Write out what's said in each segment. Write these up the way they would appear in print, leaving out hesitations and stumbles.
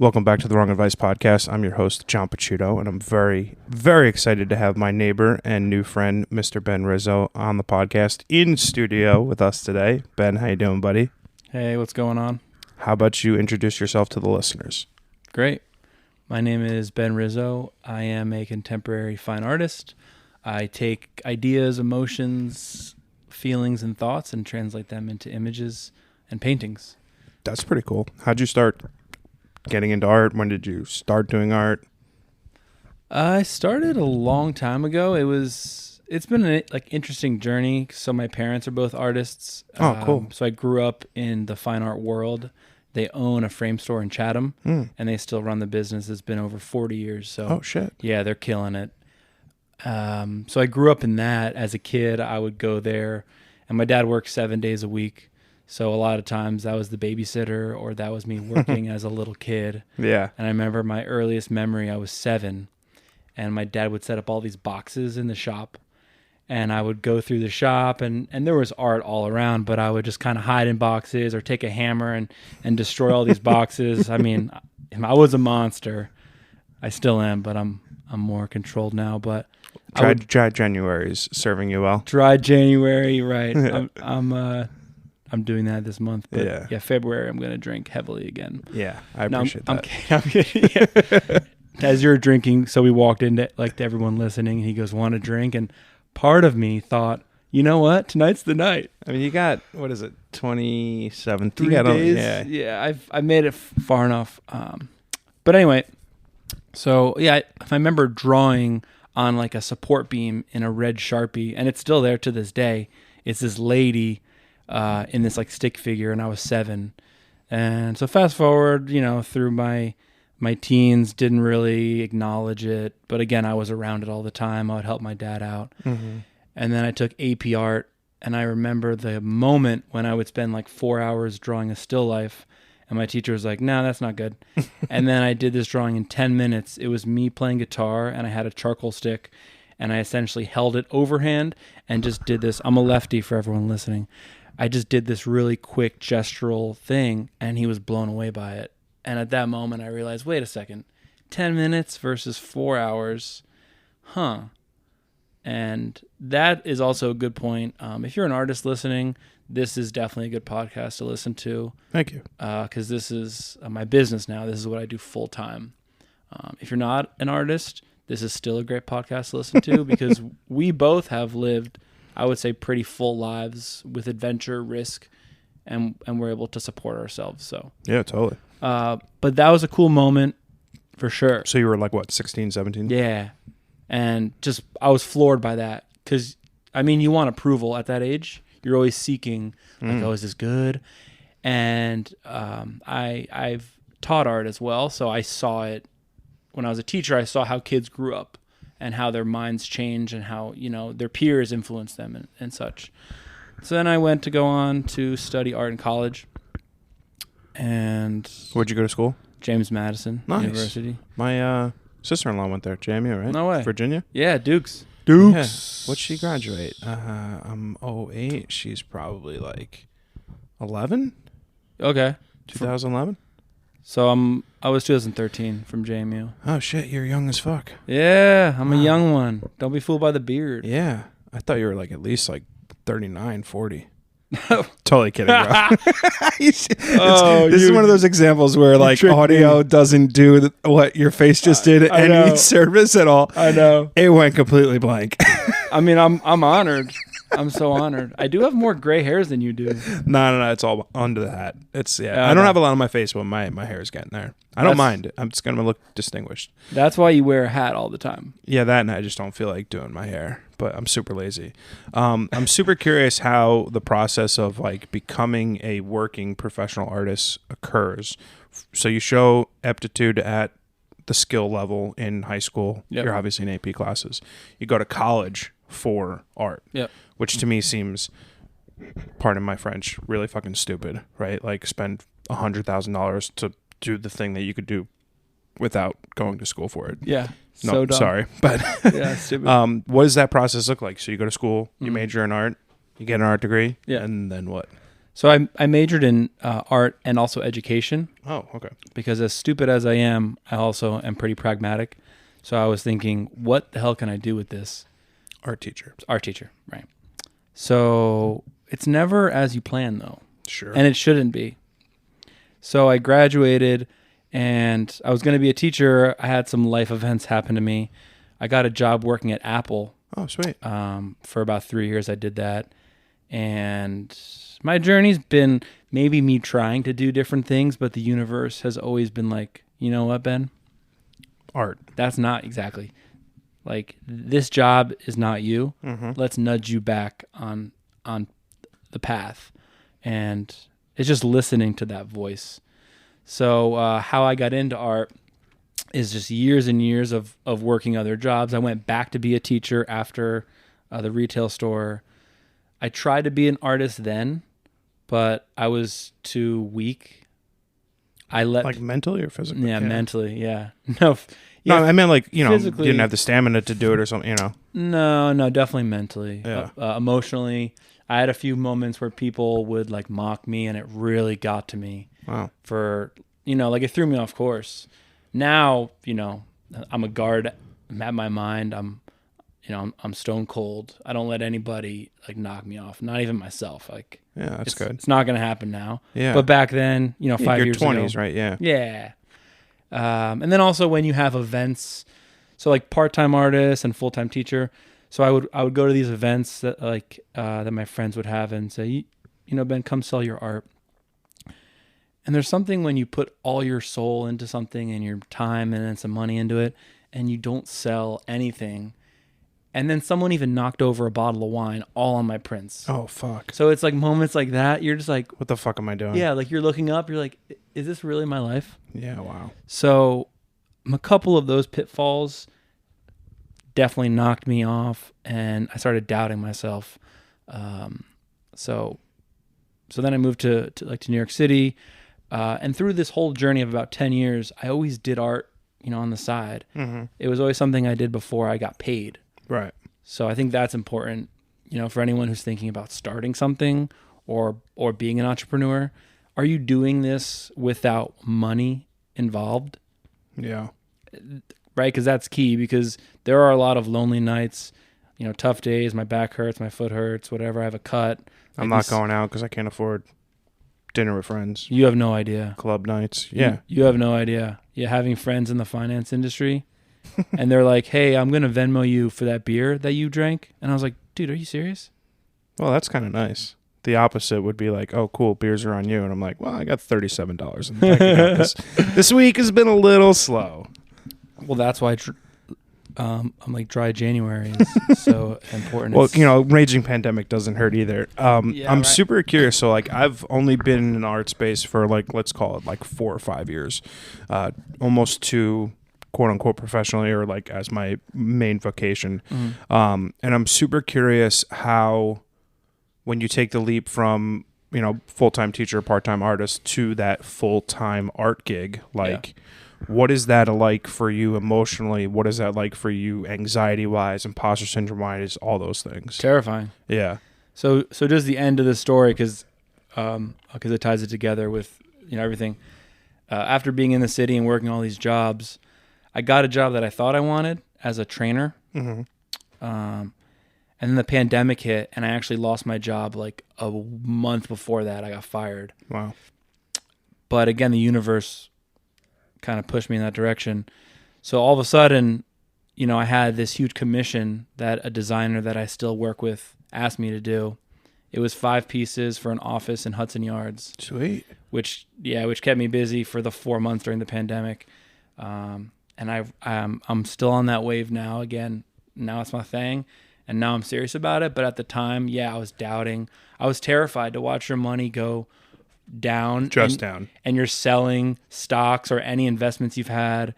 Welcome back to the Wrong Advice Podcast. I'm your host, John Pacciuto, and I'm very, very excited to have my neighbor and new friend, Mr. Ben Rizzo, on the podcast in studio with us today. Ben, how you doing, buddy? Hey, what's going on? How about you introduce yourself to the listeners? Great. My name is Ben Rizzo. I am a contemporary fine artist. I take ideas, emotions, feelings, and thoughts and translate them into images and paintings. That's pretty cool. How'd you start getting into art? When did you start doing art? I started a long time ago. It's been an interesting journey. So my parents are both artists. Oh, cool. So I grew up in the fine art world. They own a frame store in Chatham, and they still run the business. It's been over 40 years. So oh shit, yeah, they're killing it. So I grew up in that. As a kid, I would go there, and my dad worked 7 days a week. So a lot of times that was the babysitter or that was me working as a little kid. Yeah. And I remember my earliest memory, I was 7, and my dad would set up all these boxes in the shop. And I would go through the shop, and there was art all around, but I would just kind of hide in boxes or take a hammer and destroy all these boxes. I mean, I was a monster. I still am, but I'm more controlled now. But Dry January's serving you well. Dry January, right? I'm doing that this month. But yeah, February I'm going to drink heavily again. Yeah, I appreciate that. I'm kidding. Yeah. As you're drinking, so we walked into to everyone listening, and he goes, "Want a drink?" And part of me thought, you know what? Tonight's the night. I mean, you got, what is it, 27th? 3 days. Yeah, I've made it far enough. But anyway, so yeah, I remember drawing on like a support beam in a red Sharpie, and it's still there to this day. It's this lady in this like stick figure, and I was 7. And so fast forward, through my teens, didn't really acknowledge it. But again, I was around it all the time. I would help my dad out. Mm-hmm. And then I took AP art, and I remember the moment when I would spend like 4 hours drawing a still life, and my teacher was like, "No, that's not good." And then I did this drawing in 10 minutes. It was me playing guitar, and I had a charcoal stick, and I essentially held it overhand and just did this. I'm a lefty for everyone listening. I just did this really quick gestural thing, and he was blown away by it. And at that moment, I realized, wait a second, 10 minutes versus 4 hours, And that is also a good point. If you're an artist listening, this is definitely a good podcast to listen to. Thank you. Because this is my business now. This is what I do full time. If you're not an artist, this is still a great podcast to listen to because we both have lived, I would say, pretty full lives with adventure, risk, and we're able to support ourselves. So yeah, totally. But that was a cool moment for sure. So you were like, what, 16, 17? Yeah. And just, I was floored by that because, I mean, you want approval at that age. You're always seeking, like, oh, is this good? And I've taught art as well. So I saw it when I was a teacher. I saw how kids grew up and how their minds change and how, their peers influence them and such. So then I went to go on to study art in college. And where'd you go to school? James Madison University. My sister-in-law went there. JMU, right? No way. Virginia? Yeah, Dukes. Yeah. What'd she graduate? I'm 08. She's probably like 11? Okay. 2011? So I was 2013 from JMU. Oh shit, you're young as fuck. Yeah, I'm a young one. Don't be fooled by the beard. Yeah. I thought you were like at least like 39, 40. Totally kidding, bro. This is one of those examples where like audio doesn't do what your face just did any service at all. I know. It went completely blank. I mean, I'm honored. I'm so honored. I do have more gray hairs than you do. No. It's all under the hat. I don't have a lot on my face, but my hair is getting there. I don't mind. I'm just going to look distinguished. That's why you wear a hat all the time. Yeah, that and I just don't feel like doing my hair, but I'm super lazy. I'm super curious how the process of like becoming a working professional artist occurs. So you show aptitude at the skill level in high school. Yep. You're obviously in AP classes. You go to college for art, which to me seems, pardon my French, really fucking stupid, right? Like spend $100,000 to do the thing that you could do without going to school for it. Yeah. No, so dumb. Sorry, but yeah, stupid. What does that process look like? So you go to school, you major in art, you get an art degree, yeah, and then what? So I majored in art and also education Oh, okay. because as stupid as I am, I also am pretty pragmatic. So I was thinking, what the hell can I do with this? Art teacher. Art teacher, right? So it's never as you plan, though. Sure. And it shouldn't be. So I graduated and I was going to be a teacher. I had some life events happen to me. I got a job working at Apple. Oh, sweet. For about 3 years, I did that. And my journey's been maybe me trying to do different things, but the universe has always been like, you know what, Ben? Art. That's not exactly. Like, this job is not you. Mm-hmm. Let's nudge you back on the path. And it's just listening to that voice. So how I got into art is just years and years of working other jobs. I went back to be a teacher after the retail store. I tried to be an artist then, but I was too weak. Like mentally or physically? Yeah, mentally, yeah. No, I meant like, you physically, didn't have the stamina to do it or something, No, definitely mentally. Yeah. Emotionally, I had a few moments where people would like mock me and it really got to me. Wow. For, like it threw me off course. Now, I'm a guard. I'm at my mind. I'm stone cold. I don't let anybody like knock me off. Not even myself. Like, yeah, that's good. It's not going to happen now. Yeah. But back then, 5 years 20s, ago. right? Yeah. Yeah. And then also when you have events, so like part-time artist and full-time teacher. So I would go to these events that that my friends would have and say, Ben, come sell your art. And there's something when you put all your soul into something and your time and then some money into it and you don't sell anything. And then someone even knocked over a bottle of wine all on my prints. Oh, fuck. So it's like moments like that. You're just like, what the fuck am I doing? Yeah, like you're looking up. You're like, is this really my life? Yeah, wow. So a couple of those pitfalls definitely knocked me off and I started doubting myself. So then I moved to New York City. And through this whole journey of about 10 years, I always did art, on the side. Mm-hmm. It was always something I did before I got paid. Right. So I think that's important, for anyone who's thinking about starting something or being an entrepreneur. Are you doing this without money involved? Yeah. Right? Because that's key, because there are a lot of lonely nights, tough days. My back hurts, my foot hurts, whatever. I have a cut. I'm not going out because I can't afford dinner with friends. You have no idea. Club nights. Yeah. You have no idea. Yeah, having friends in the finance industry and they're like, hey, I'm going to Venmo you for that beer that you drank. And I was like, dude, are you serious? Well, that's kind of nice. The opposite would be like, oh, cool, beers are on you. And I'm like, well, I got $37 in the bank account. This week has been a little slow. Well, that's why I'm like dry January is so important. Well, raging pandemic doesn't hurt either. I'm super curious. So like I've only been in an art space for like, let's call it like 4 or 5 years, almost to quote unquote professionally or like as my main vocation. Mm-hmm. And I'm super curious how, when you take the leap from, full-time teacher, part-time artist to that full-time art gig, what is that like for you emotionally? What is that like for you anxiety-wise, imposter syndrome-wise, all those things? Terrifying. Yeah. So just the end of the story, because it ties it together with everything. After being in the city and working all these jobs, I got a job that I thought I wanted as a trainer. Mm-hmm. And then the pandemic hit, and I actually lost my job like a month before that. I got fired. Wow. But again, the universe kind of pushed me in that direction. So all of a sudden, I had this huge commission that a designer that I still work with asked me to do. It was 5 pieces for an office in Hudson Yards. Sweet. Which kept me busy for the 4 months during the pandemic. And I'm still on that wave now. Again, now it's my thing. And now I'm serious about it. But at the time, I was doubting. I was terrified to watch your money go down. Down. And you're selling stocks or any investments you've had.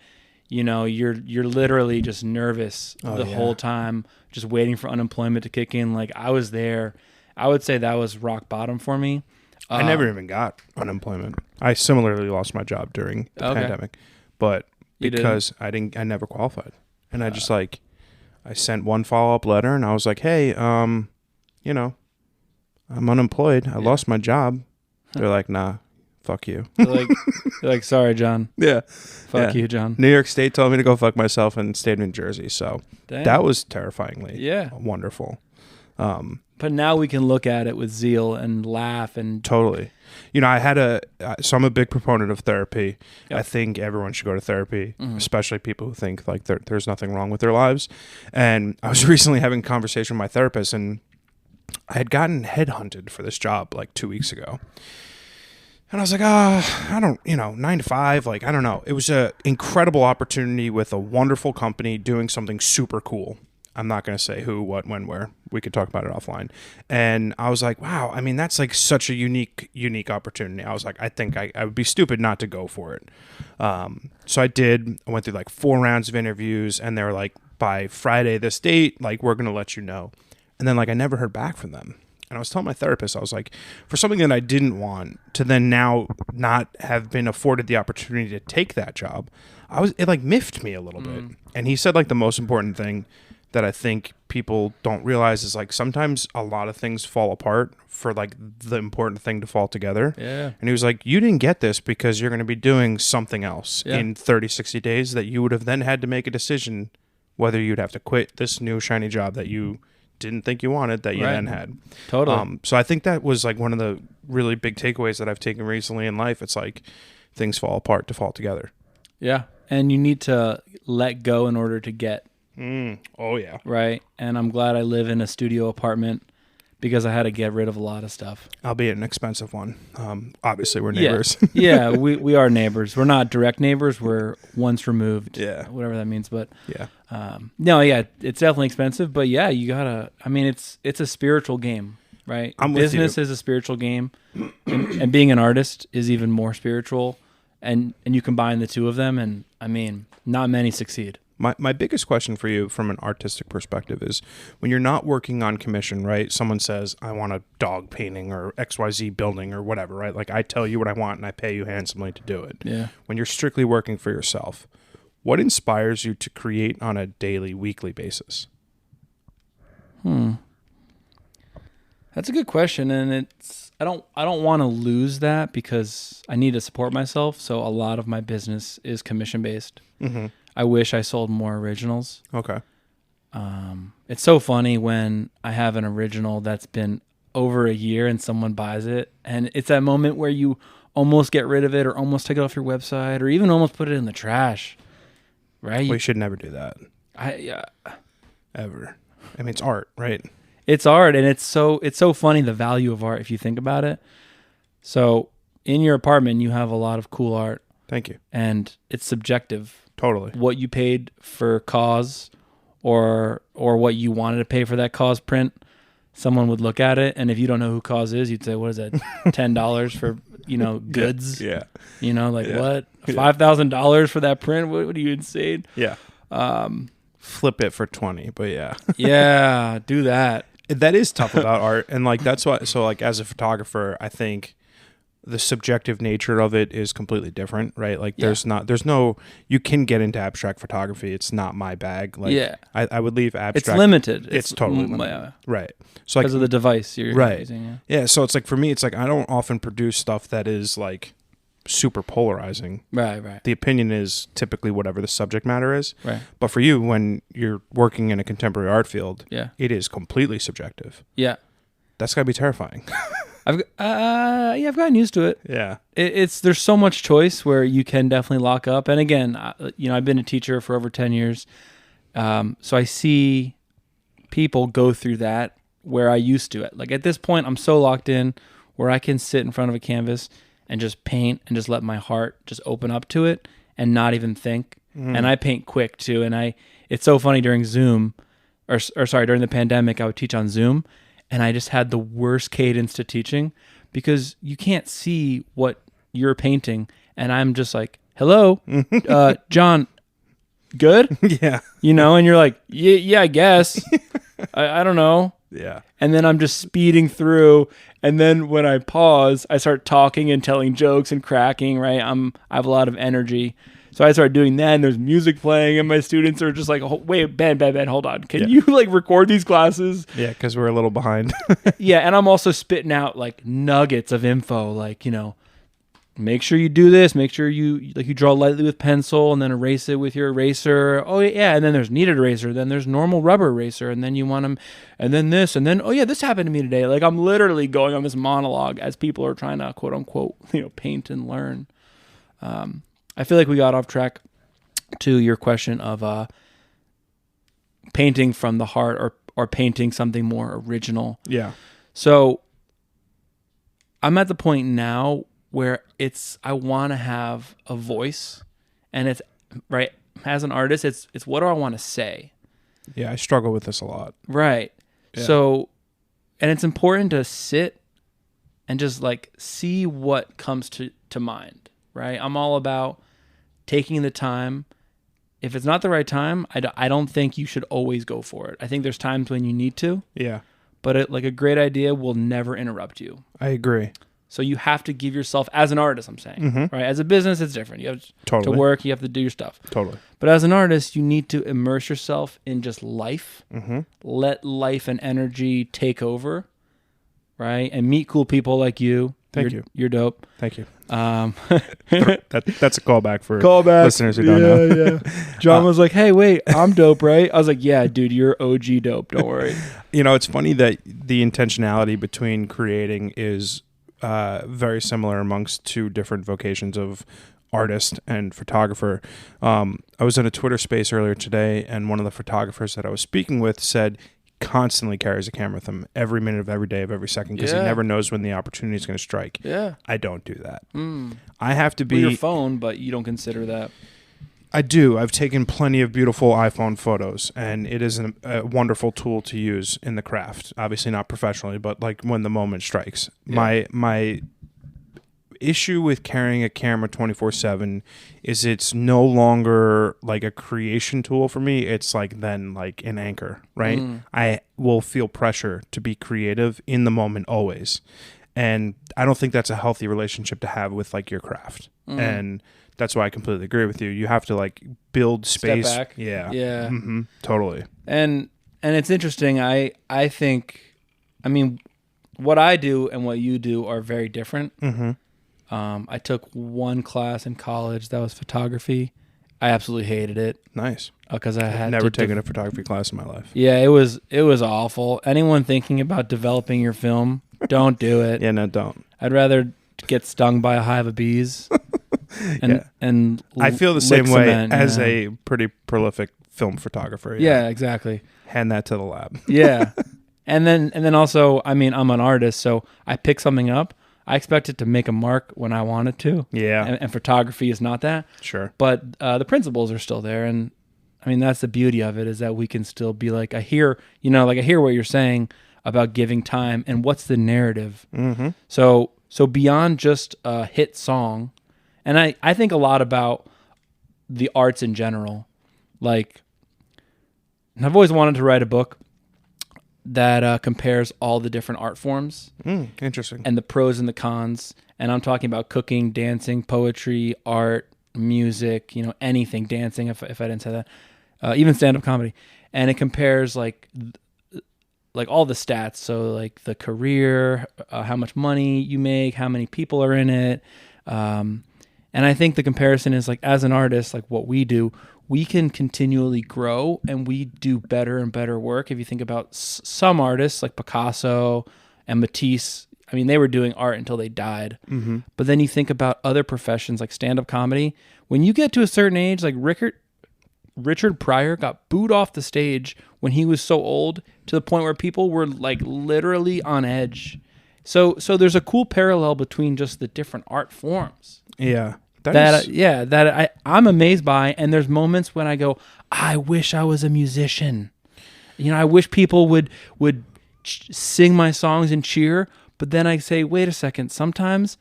You're literally just nervous whole time, just waiting for unemployment to kick in. Like I was there. I would say that was rock bottom for me. I never even got unemployment. I similarly lost my job during the pandemic. But because I never qualified. And I just I sent one follow-up letter and I was like, hey, I'm unemployed. I lost my job. They're like, nah, fuck you. They're like, sorry, John. Yeah. Fuck you, John. New York State told me to go fuck myself and stayed in New Jersey. So Dang. that was terrifyingly Yeah. wonderful. But now we can look at it with zeal and laugh and Totally. You know, so I'm a big proponent of therapy. Yep. I think everyone should go to therapy, especially people who think like there's nothing wrong with their lives. And I was recently having a conversation with my therapist, and I had gotten headhunted for this job like 2 weeks ago. And I was like, I don't, 9 to 5, like, I don't know. It was an incredible opportunity with a wonderful company doing something super cool. I'm not going to say who, what, when, where. We could talk about it offline. And I was like, wow, I mean, that's like such a unique opportunity. I was like, I think I would be stupid not to go for it. So I did. I went through like 4 rounds of interviews, and they were like, by Friday this date, like, we're going to let you know. And then like I never heard back from them. And I was telling my therapist, I was like, for something that I didn't want to then now not have been afforded the opportunity to take that job, it like miffed me a little bit. And he said like the most important thing that I think people don't realize is like sometimes a lot of things fall apart for like the important thing to fall together. Yeah. And he was like, you didn't get this because you're going to be doing something else in 30, 60 days that you would have then had to make a decision whether you'd have to quit this new shiny job that you didn't think you wanted that you then had. Totally. So I think that was like one of the really big takeaways that I've taken recently in life. It's like things fall apart to fall together. Yeah. And you need to let go in order to get. Oh, yeah. Right. And I'm glad I live in a studio apartment because I had to get rid of a lot of stuff. Albeit an expensive one. Obviously, we're neighbors. Yeah, we are neighbors. We're not direct neighbors. We're once removed. Yeah. Whatever that means. But yeah. No, yeah, it's definitely expensive. But yeah, you gotta. I mean, it's a spiritual game, right? Business is a spiritual game, and being an artist is even more spiritual. And you combine the two of them, and I mean, not many succeed. My biggest question for you from an artistic perspective is when you're not working on commission, right? Someone says, I want a dog painting or XYZ building or whatever, right? Like I tell you what I want and I pay you handsomely to do it. Yeah. When you're strictly working for yourself, what inspires you to create on a daily, weekly basis? That's a good question. And I don't want to lose that because I need to support myself. So a lot of my business is commission based. Mm-hmm. I wish I sold more originals. Okay. It's so funny when I have an original that's been over a year and someone buys it. And it's that moment where you almost get rid of it or almost take it off your website or even almost put it in the trash. Right? We should never do that. Ever. I mean, it's art, right? It's art. And it's so funny, the value of art, if you think about it. So in your apartment, you have a lot of cool art. Thank you. And it's subjective. Totally. What you paid for cause or what you wanted to pay for that cause print, someone would look at it, and if you don't know who cause is, you'd say, what is that, $10 for, goods? Yeah. What? $5,000 for that print? What are you insane? Yeah. Flip it for 20, but yeah. Yeah, do that. That is tough about art, and like that's why. So like as a photographer, I think the subjective nature of it is completely different, right? Like there's no, you can get into abstract photography. It's not my bag. Like I would leave abstract. It's limited. It's totally limited. Right. So because of the device you're using. Yeah. So it's like, for me, it's like, I don't often produce stuff that is like super polarizing. Right. The opinion is typically whatever the subject matter is. Right. But for you, when you're working in a contemporary art field, it is completely subjective. Yeah. That's gotta be terrifying. I've gotten used to it. Yeah. There's so much choice where you can definitely lock up. And again, I've been a teacher for over 10 years. So I see people go through that where I used to it. Like at this point, I'm so locked in where I can sit in front of a canvas and just paint and just let my heart just open up to it and not even think. And I paint quick too. And it's so funny during Zoom during the pandemic, I would teach on Zoom. And I just had the worst cadence to teaching because you can't see what you're painting. And I'm just like, hello, John, good? Yeah. And you're like, yeah, I guess. I don't know. Yeah. And then I'm just speeding through. And then when I pause, I start talking and telling jokes and cracking, right? I have a lot of energy. So I started doing that, and there's music playing, and my students are just like, oh, wait, Ben, hold on. Can you like record these classes? Yeah, because we're a little behind. Yeah, and I'm also spitting out like nuggets of info, like, make sure you do this. Make sure you draw lightly with pencil and then erase it with your eraser. Oh yeah, and then there's kneaded eraser. Then there's normal rubber eraser, and then you want them, and then this, and then oh yeah, this happened to me today. Like I'm literally going on this monologue as people are trying to quote unquote paint and learn. I feel like we got off track to your question of painting from the heart or painting something more original. Yeah. So I'm at the point now where I want to have a voice, and it's right as an artist, it's what do I want to say? Yeah, I struggle with this a lot. Right. Yeah. So, and it's important to sit and just like see what comes to mind, right? I'm all about taking the time. If it's not the right time, I don't think you should always go for it. I think there's times when you need to. Yeah. But like a great idea will never interrupt you. I agree. So you have to give yourself, as an artist, I'm saying, right? As a business, it's different. You have to work, you have to do your stuff. Totally. But as an artist, you need to immerse yourself in just life. Mm-hmm. Let life and energy take over, right? And meet cool people like you. Thank you. You're dope. Thank you. That's a callback for callback. Listeners who don't know. Yeah. John was like, hey, wait, I'm dope, right? I was like, yeah, dude, you're OG dope. Don't worry. It's funny that the intentionality between creating is very similar amongst two different vocations of artist and photographer. I was in a Twitter space earlier today, and one of the photographers that I was speaking with said constantly carries a camera with him every minute of every day of every second because he never knows when the opportunity is going to strike. Yeah. I don't do that. I have to be... your phone, but you don't consider that. I do. I've taken plenty of beautiful iPhone photos, and it is a wonderful tool to use in the craft. Obviously not professionally, but like when the moment strikes. Yeah. My issue with carrying a camera 24/7 is it's no longer like a creation tool for me. It's like then like an anchor, right? I will feel pressure to be creative in the moment always. And I don't think that's a healthy relationship to have with like your craft. And that's why I completely agree with you. You have to like build space. Step back. Yeah. Yeah. Mm-hmm. Totally. And it's interesting. I think, I mean, what I do and what you do are very different. Mm-hmm. I took one class in college that was photography. I absolutely hated it. Nice. Because I had never taken a photography class in my life. Yeah, it was awful. Anyone thinking about developing your film, don't do it. Yeah, no, don't. I'd rather get stung by a hive of bees. And I feel the same way as a pretty prolific film photographer. Yeah, exactly. Hand that to the lab. Yeah. And then also, I mean, I'm an artist, so I pick something up. I expect it to make a mark when I want it to. Yeah. And photography is not that. Sure. But the principles are still there. And I mean, that's the beauty of it, is that we can still be like, I hear what you're saying about giving time and what's the narrative. Mm-hmm. So beyond just a hit song, and I think a lot about the arts in general. Like, I've always wanted to write a book that compares all the different art forms. Interesting. And the pros and the cons. And I'm talking about cooking, dancing, poetry, art, music, anything, dancing, if I didn't say that, even stand-up comedy. And it compares like all the stats. So like the career, how much money you make, how many people are in it. And I think the comparison is like, as an artist, like what we do, we can continually grow and we do better and better work. If you think about some artists like Picasso and Matisse, I mean, they were doing art until they died. Mm-hmm. But then you think about other professions like stand-up comedy. When you get to a certain age, like Richard Pryor got booed off the stage when he was so old, to the point where people were like literally on edge. So there's a cool parallel between just the different art forms. Yeah. I'm amazed by, and there's moments when I go, I wish I was a musician. I wish people would sing my songs and cheer, but then I say, wait a second, sometimes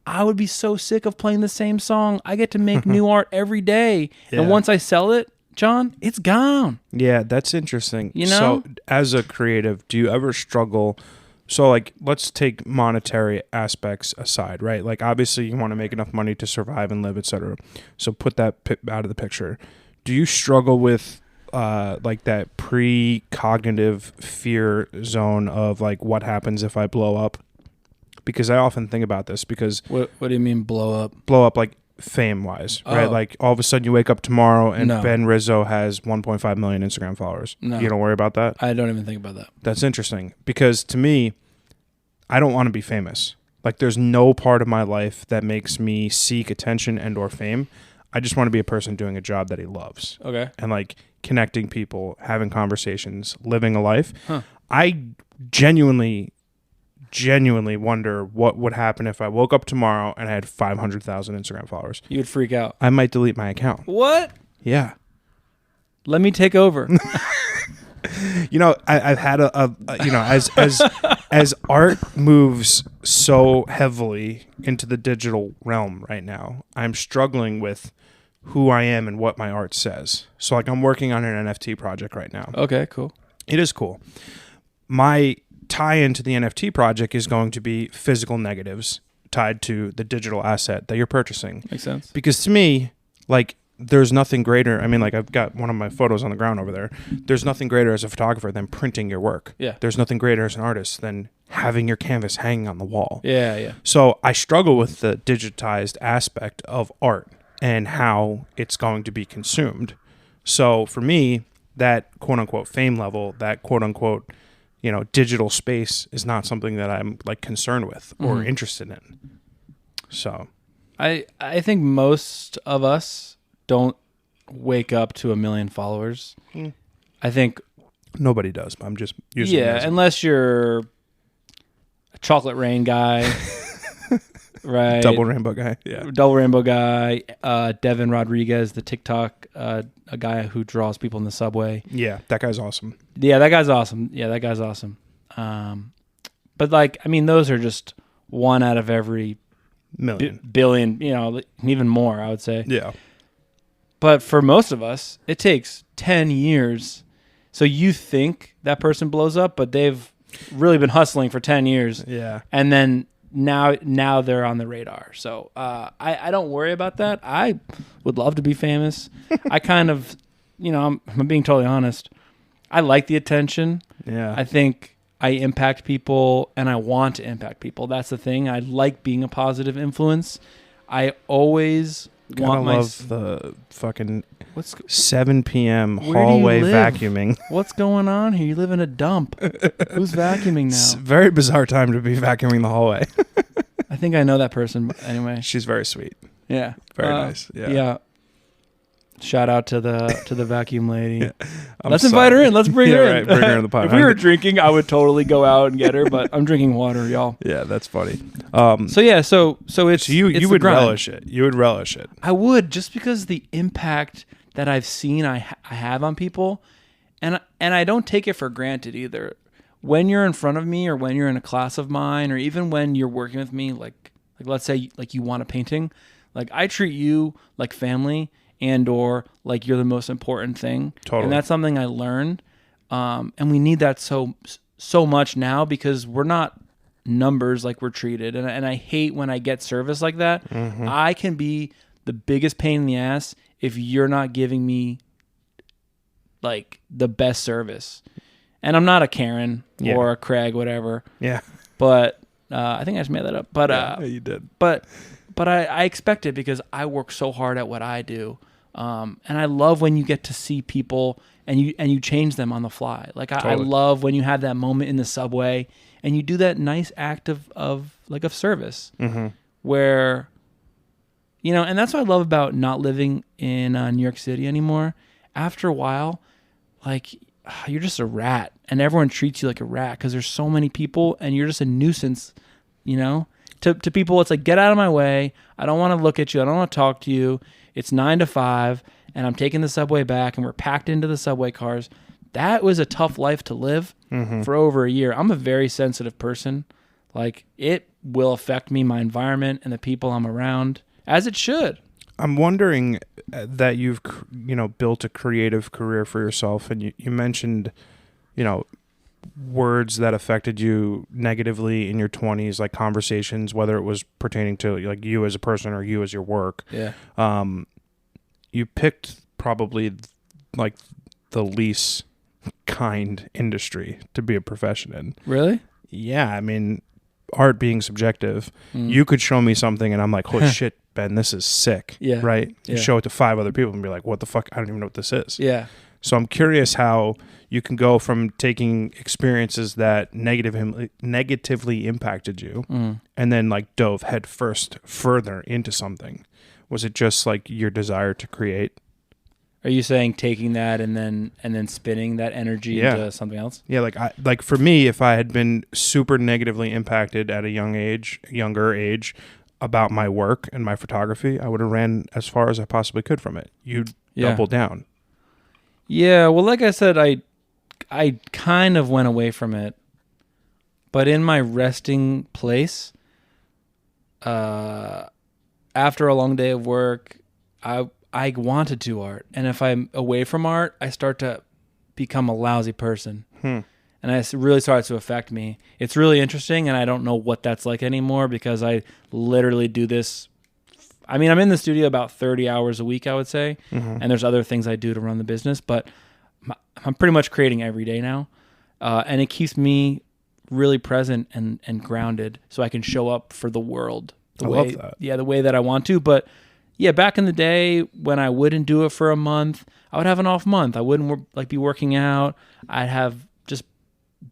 I would be so sick of playing the same song. I get to make new art every day. Yeah. And once I sell it, John, it's gone. Yeah, that's interesting. So as a creative, do you ever struggle So like, let's take monetary aspects aside, right? Like, obviously you want to make enough money to survive and live, etc. So put that out of the picture. Do you struggle with like that precognitive fear zone of like, what happens if I blow up? Because I often think about this because What do you mean blow up? Blow up like fame wise, right? Like all of a sudden you wake up tomorrow and Ben Rizzo has 1.5 million Instagram followers. No. You don't worry about that? I don't even think about that. That's interesting because to me, I don't want to be famous. Like there's no part of my life that makes me seek attention and or fame. I just want to be a person doing a job that he loves. Okay. And like connecting people, having conversations, living a life. I genuinely wonder what would happen if I woke up tomorrow and I had 500,000 Instagram followers. You would freak out. I might delete my account. What? Yeah. Let me take over. You know, I've had as art moves so heavily into the digital realm right now, I'm struggling with who I am and what my art says. So like I'm working on an NFT project right now. Okay, cool. It is cool. My tie into the NFT project is going to be physical negatives tied to the digital asset that you're purchasing. Makes sense. Because to me, like, there's nothing greater. I mean, like, I've got one of my photos on the ground over there. There's nothing greater as a photographer than printing your work. Yeah. There's nothing greater as an artist than having your canvas hanging on the wall. Yeah, yeah. So I struggle with the digitized aspect of art and how it's going to be consumed. So for me, that quote unquote fame level, that quote unquote, you know, digital space is not something that I'm like concerned with or interested in. So I think most of us don't wake up to 1 million followers. I think nobody does, but I'm just using it unless you're a chocolate rain guy. Right. Double rainbow guy. Yeah. Double rainbow guy. Devin Rodriguez, the TikTok a guy who draws people in the subway. Yeah, that guy's awesome. Yeah, that guy's awesome. But like, I mean, those are just one out of every billion, you know, even more, I would say. Yeah. But for most of us, it takes 10 years. So you think that person blows up, but they've really been hustling for 10 years. Yeah. And then now they're on the radar. So I don't worry about that. I would love to be famous. I kind of, you know, I'm being totally honest. I like the attention. Yeah. I think I impact people and I want to impact people. That's the thing. I like being a positive influence. I always love the fucking 7 p.m. hallway vacuuming. What's going on here? You live in a dump. Who's vacuuming now? It's a very bizarre time to be vacuuming the hallway. I think I know that person. But anyway, she's very sweet. Yeah, very nice. Yeah. Yeah. Shout out to the vacuum lady. Yeah. Let's sorry. invite her in. Let's bring her in. Right, bring her in the pod. If we were drinking, I would totally go out and get her. But I'm drinking water, y'all. Yeah, that's funny. So it's you would relish it. You would relish it. I would, just because the impact that I've seen I have on people, and I don't take it for granted either. When you're in front of me, or when you're in a class of mine, or even when you're working with me, like let's say like you want a painting, like I treat you like family. And or like you're the most important thing. Totally. And that's something I learned. And we need that so much now because we're not numbers like we're treated. And I hate when I get service like that. Mm-hmm. I can be the biggest pain in the ass if you're not giving me like the best service. And I'm not a Karen or a Craig, whatever. Yeah. But I think I just made that up. But yeah, you did. But I expect it because I work so hard at what I do. And I love when you get to see people and you change them on the fly. Like I love when you have that moment in the subway and you do that nice act of service where, you know, and that's what I love about not living in New York City anymore. After a while, like you're just a rat and everyone treats you like a rat because there's so many people and you're just a nuisance, you know? To people, it's like, get out of my way. I don't want to look at you. I don't want to talk to you. It's 9 to 5, and I'm taking the subway back, and we're packed into the subway cars. That was a tough life to live for over a year. I'm a very sensitive person. Like, it will affect me, my environment, and the people I'm around, as it should. I'm wondering that you've, you know, built a creative career for yourself, and you mentioned, you know, words that affected you negatively in your 20s, like conversations, whether it was pertaining to like you as a person or you as your work. Yeah. You picked probably like the least kind industry to be a profession in. Really? Yeah, I mean, art being subjective, you could show me something and I'm like, holy shit, Ben, this is sick. Yeah. Right? You Yeah. show it to 5 other people and be like, what the fuck? I don't even know what this is. Yeah. So I'm curious how you can go from taking experiences that negatively impacted you and then like dove head first further into something. Was it just like your desire to create? Are you saying taking that and then spinning that energy into something else? Yeah, like for me, if I had been super negatively impacted at a younger age about my work and my photography, I would have ran as far as I possibly could from it. You double down. Yeah, well, like I said, I kind of went away from it, but in my resting place, after a long day of work, I want to do art, and if I'm away from art, I start to become a lousy person, and it really starts to affect me. It's really interesting, and I don't know what that's like anymore because I literally do this. I mean, I'm in the studio about 30 hours a week, I would say, and there's other things I do to run the business, but I'm pretty much creating every day now, and it keeps me really present and grounded so I can show up for the world the way that I want to. But yeah, back in the day when I wouldn't do it for a month, I would have an off month. I wouldn't be working out. I'd have just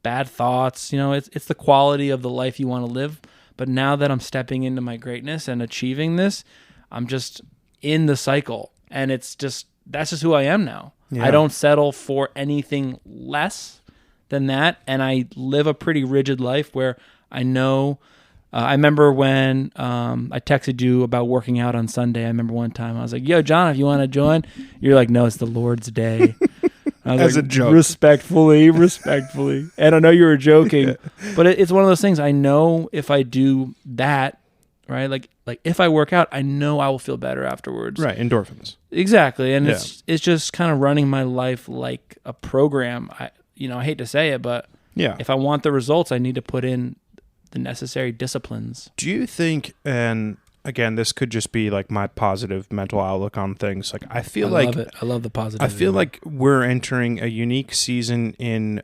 bad thoughts. You know, it's the quality of the life you want to live. But now that I'm stepping into my greatness and achieving this, I'm just in the cycle, and that's just who I am now. Yeah. I don't settle for anything less than that, and I live a pretty rigid life where I know. I remember when I texted you about working out on Sunday. I remember one time I was like, "Yo, John, if you want to join," you're like, "No, it's the Lord's day." I was As like, a joke, respectfully, and I know you were joking, but it's one of those things. I know if I do that. Right, like if I work out, I know I will feel better afterwards. Right, endorphins. Exactly, and it's just kind of running my life like a program. I hate to say it, but if I want the results, I need to put in the necessary disciplines. Do you think? And again, this could just be like my positive mental outlook on things. Like I love the positive. I feel like we're entering a unique season in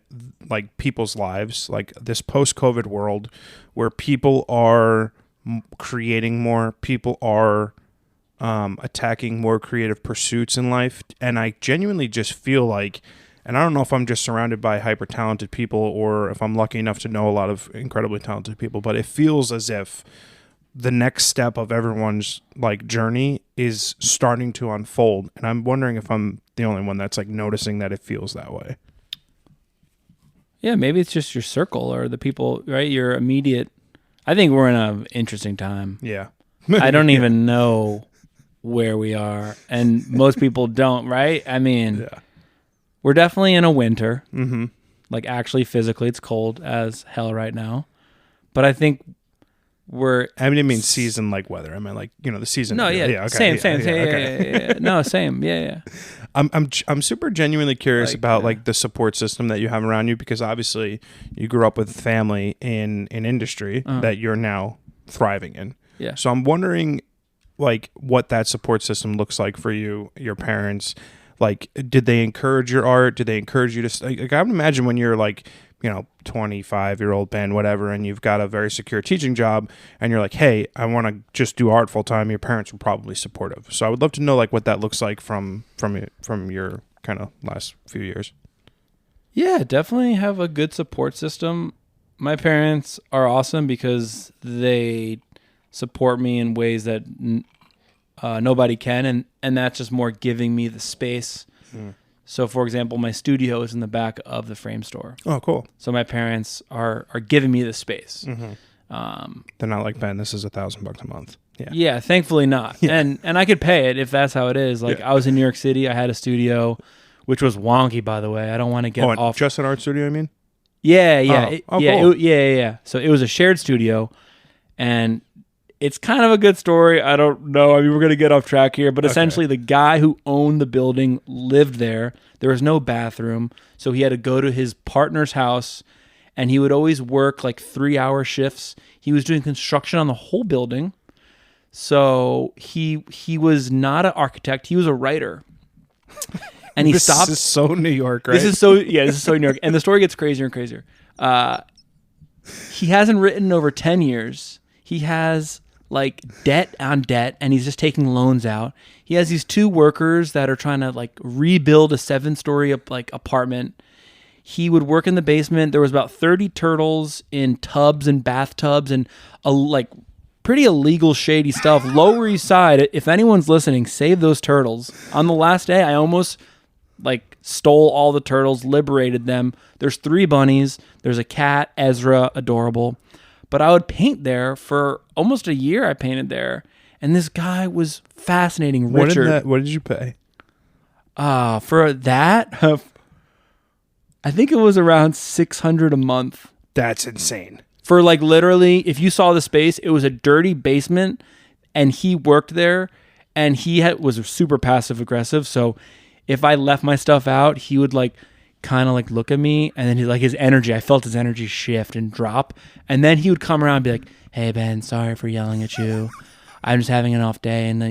like people's lives, like this post-COVID world, where people are creating more, people are attacking more creative pursuits in life, and I genuinely just feel like, and I don't know if I'm just surrounded by hyper talented people or if I'm lucky enough to know a lot of incredibly talented people, but it feels as if the next step of everyone's like journey is starting to unfold, and I'm wondering if I'm the only one that's like noticing that it feels that way. Yeah, maybe it's just your circle or the people, right? Your immediate. I think we're in an interesting time. Yeah. I don't even know where we are, and most people don't, right? I mean, we're definitely in a winter. Mm-hmm. Like actually physically it's cold as hell right now. But I think I didn't mean season like weather. I mean like, the season. No, yeah. Okay. Same. Yeah. No, same. Yeah. I'm super genuinely curious about like the support system that you have around you, because obviously you grew up with family in an industry that you're now thriving in. Yeah. So I'm wondering like what that support system looks like for you, your parents. Like, did they encourage your art? Did they encourage you to like? I would imagine when you're like, 25-year-old Ben, whatever, and you've got a very secure teaching job, and you're like, hey, I want to just do art full time. Your parents were probably supportive. So I would love to know like what that looks like from your kind of last few years. Yeah, definitely have a good support system. My parents are awesome because they support me in ways that nobody can, and that's just more giving me the space. So, for example, my studio is in the back of the frame store. Oh, cool. So my parents are giving me the space. Mm-hmm. They're not like, Ben, this is $1,000 a month. Yeah, thankfully not. Yeah. And I could pay it if that's how it is. Like I was in New York City, I had a studio, which was wonky, by the way. I don't want to get off. Just an art studio, I mean? Yeah. Cool. So it was a shared studio, and It's kind of a good story. I don't know. I mean, we're going to get off track here, but essentially the guy who owned the building lived there. There was no bathroom, so he had to go to his partner's house, and he would always work like 3-hour shifts. He was doing construction on the whole building. So he was not an architect. He was a writer. And he stopped. This is so New York, right? This is so New York. And the story gets crazier and crazier. He hasn't written in over 10 years. He has like debt on debt, and he's just taking loans out. He has these 2 workers that are trying to like rebuild a 7-story like apartment. He would work in the basement. There was about 30 turtles in tubs and bathtubs and like pretty illegal, shady stuff. Lower East Side, if anyone's listening, save those turtles. On the last day, I almost like stole all the turtles, liberated them. There's 3 bunnies. There's a cat, Ezra, adorable. But I would paint there for almost a year. I painted there. And this guy was fascinating. Richard. What did you pay? For that, I think it was around $600 a month. That's insane. For like literally, if you saw the space, it was a dirty basement, and he worked there, and he was super passive aggressive. So if I left my stuff out, he would like kind of like look at me, and then he like his energy. I felt his energy shift and drop, and then he would come around and be like, "Hey Ben, sorry for yelling at you. I'm just having an off day." And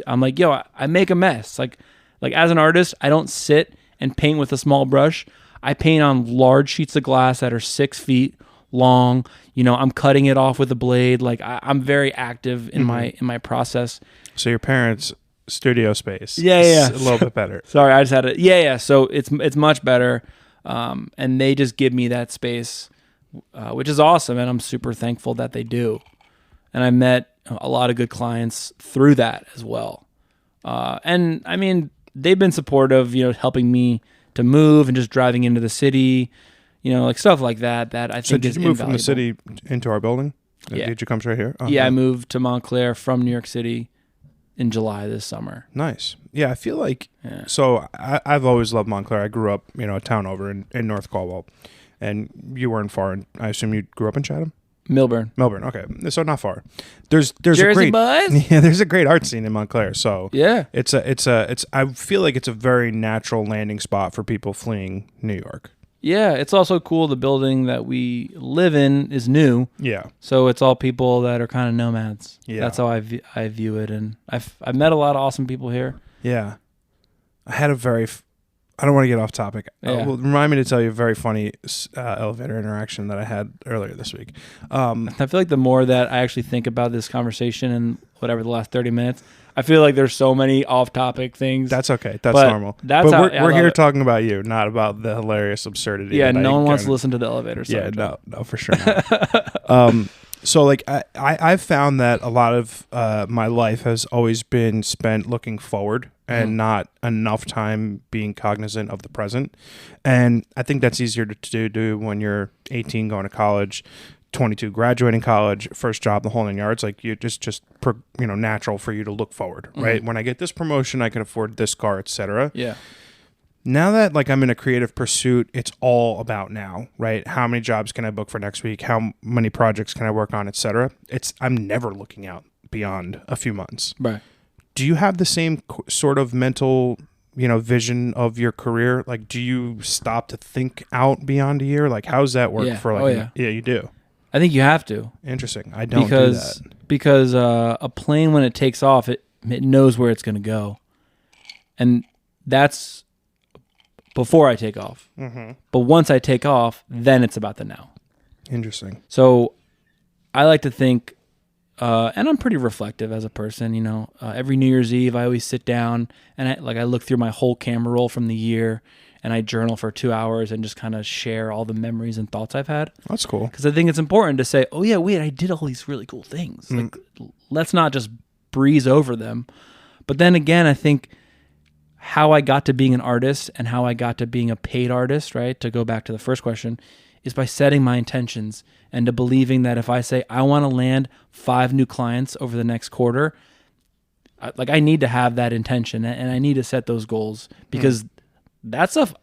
I'm like, "Yo, I make a mess. Like as an artist, I don't sit and paint with a small brush. I paint on large sheets of glass that are 6 feet long. I'm cutting it off with a blade. Like I'm very active in my process." So your parents' studio space, yeah, a little bit better. Sorry, I just had it. Yeah. So it's much better, and they just give me that space, which is awesome, and I'm super thankful that they do. And I met a lot of good clients through that as well. And I mean, they've been supportive, helping me to move and just driving into the city, like stuff like that. That I think is invaluable. So did you move from the city into our building? Yeah. Did you come straight here? Yeah, I moved to Montclair from New York City in July this summer. Nice. Yeah, I feel like, so I've always loved Montclair. I grew up, a town over in North Caldwell, and you weren't far. And I assume you grew up in Chatham? Melbourne. Okay. So not far. There's Jersey a great buzz? Yeah, there's a great art scene in Montclair. So yeah, it's I feel like it's a very natural landing spot for people fleeing New York. Yeah, it's also cool. The building that we live in is new. Yeah. So it's all people that are kind of nomads. Yeah. That's how I view it, and I've met a lot of awesome people here. Yeah. I had I don't want to get off topic. Yeah. Remind me to tell you a very funny elevator interaction that I had earlier this week. I feel like the more that I actually think about this conversation and whatever the last 30 minutes, I feel like there's so many off-topic things. That's okay. That's normal. We're here talking about you, not about the hilarious absurdity. Yeah, no one wants to listen to the elevator. Yeah, no, for sure not. So like I've found that a lot of my life has always been spent looking forward and not enough time being cognizant of the present. And I think that's easier to do when you're 18 going to college, 22 graduating college, first job, the whole 9 yards. Like you just natural for you to look forward, right? When I get this promotion, I can afford this car, etc. Yeah. Now that like I'm in a creative pursuit, it's all about now, right? How many jobs can I book for next week? How many projects can I work on, etc. I'm never looking out beyond a few months. Right. Do you have the same sort of mental, vision of your career? Like, do you stop to think out beyond a year? Like, how's that work for like? Yeah, you do. I think you have to. Interesting. I don't do that. Because a plane, when it takes off, it knows where it's going to go, and that's before I take off. Mm-hmm. But once I take off, then it's about the now. Interesting. So I like to think, and I'm pretty reflective as a person. Every New Year's Eve, I always sit down and I look through my whole camera roll from the year, and I journal for 2 hours and just kind of share all the memories and thoughts I've had. That's cool. Because I think it's important to say, oh yeah, wait, I did all these really cool things. Like, let's not just breeze over them. But then again, I think how I got to being an artist and how I got to being a paid artist, right? To go back to the first question, is by setting my intentions and to believing that if I say I want to land 5 new clients over the next quarter, I need to have that intention and I need to set those goals, because that stuff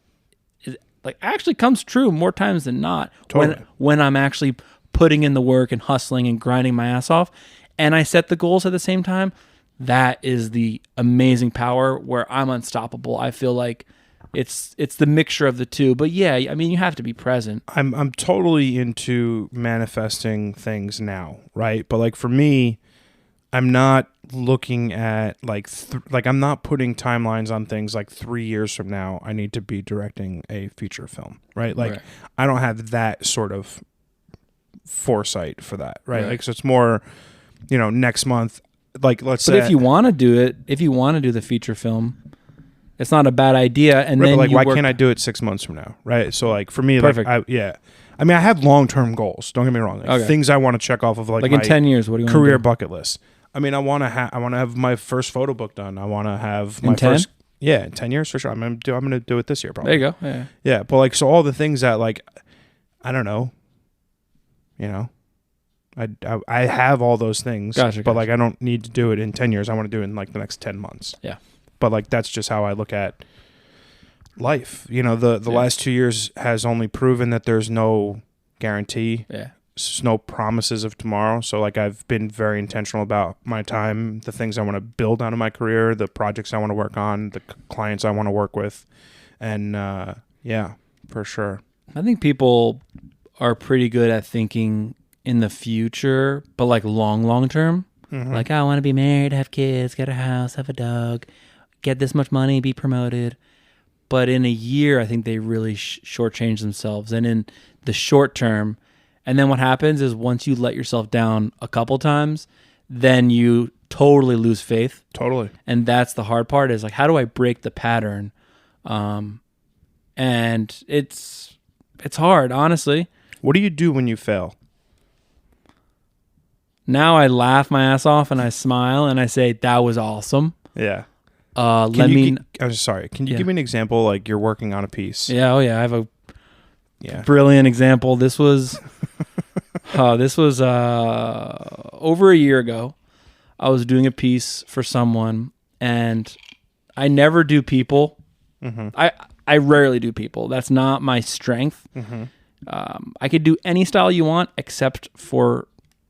actually comes true more times than not. Totally. When I'm actually putting in the work and hustling and grinding my ass off. and I set the goals at the same time, that is the amazing power where I'm unstoppable. I feel like it's the mixture of the two. But yeah, I mean, you have to be present. I'm totally into manifesting things now, right? But like for me, I'm not looking at like I'm not putting timelines on things like 3 years from now I need to be directing a feature film, right? Like Right. I don't have that sort of foresight for that, right? Like so it's more, next month, like let's say. But if you want to do it, if you want to do the feature film, it's not a bad idea. And right, then but like, why can't I do it 6 months from now, right? So like for me, Perfect. like I mean, I have long-term goals. Don't get me wrong. Like Okay. things I want to check off of like in my 10 years, what do you want career to do? bucket list. I mean, I want to have my first photo book done. I want to have my In 10? first. Yeah, in 10 years for sure. I'm gonna do it this year probably. There you go. Yeah. Yeah, but like so all the things that like I don't know, I have all those things, but like I don't need to do it in 10 years. I want to do it in like the next 10 months. Yeah. But like that's just how I look at life. The last 2 years has only proven that there's no guarantee. Yeah. There's no promises of tomorrow. So like I've been very intentional about my time, the things I want to build out of my career, the projects I want to work on, the clients I want to work with. And yeah, for sure. I think people are pretty good at thinking in the future, but like long term. Mm-hmm. Like, I want to be married, have kids, get a house, have a dog, get this much money, be promoted. But in a year, I think they really shortchange themselves. And in the short term, and then what happens is once you let yourself down a couple times, then you totally lose faith. Totally. And that's the hard part is like, how do I break the pattern? And it's hard, honestly. What do you do when you fail? Now I laugh my ass off and I smile and I say, that was awesome. Yeah. I'm sorry. Can you Yeah. give me an example? Like you're working on a piece. Yeah. Oh yeah. I have a brilliant example. This was over a year ago. I was doing a piece for someone and I never do people. Mm-hmm. I rarely do people. That's not my strength. Mm-hmm. I could do any style you want except for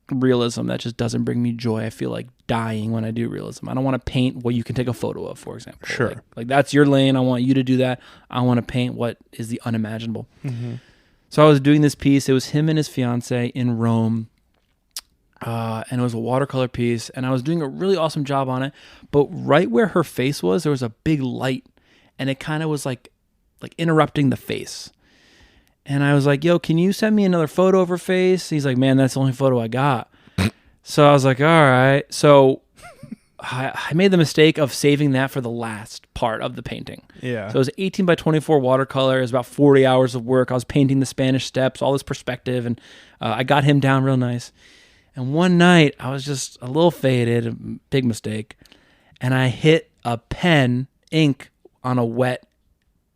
realism. That just doesn't bring me joy. I feel like dying when I do realism. I don't want to paint what you can take a photo of, for example. Sure. Like that's your lane. I want you to do that. I want to paint what is the unimaginable. Mm-hmm. So I was doing this piece. It was him and his fiance in Rome. And it was a watercolor piece. And I was doing a really awesome job on it. But right where her face was, there was a big light. And it kind of was like interrupting the face. And I was like, yo, can you send me another photo of her face? He's like, man, that's the only photo I got. So I was like, all right. So I made the mistake of saving that for the last part of the painting. Yeah. So it was 18 by 24 watercolor. It was about 40 hours of work. I was painting the Spanish steps, all this perspective. And I got him down real nice. And one night I was just a little faded, a big mistake. And I hit a pen, ink on a wet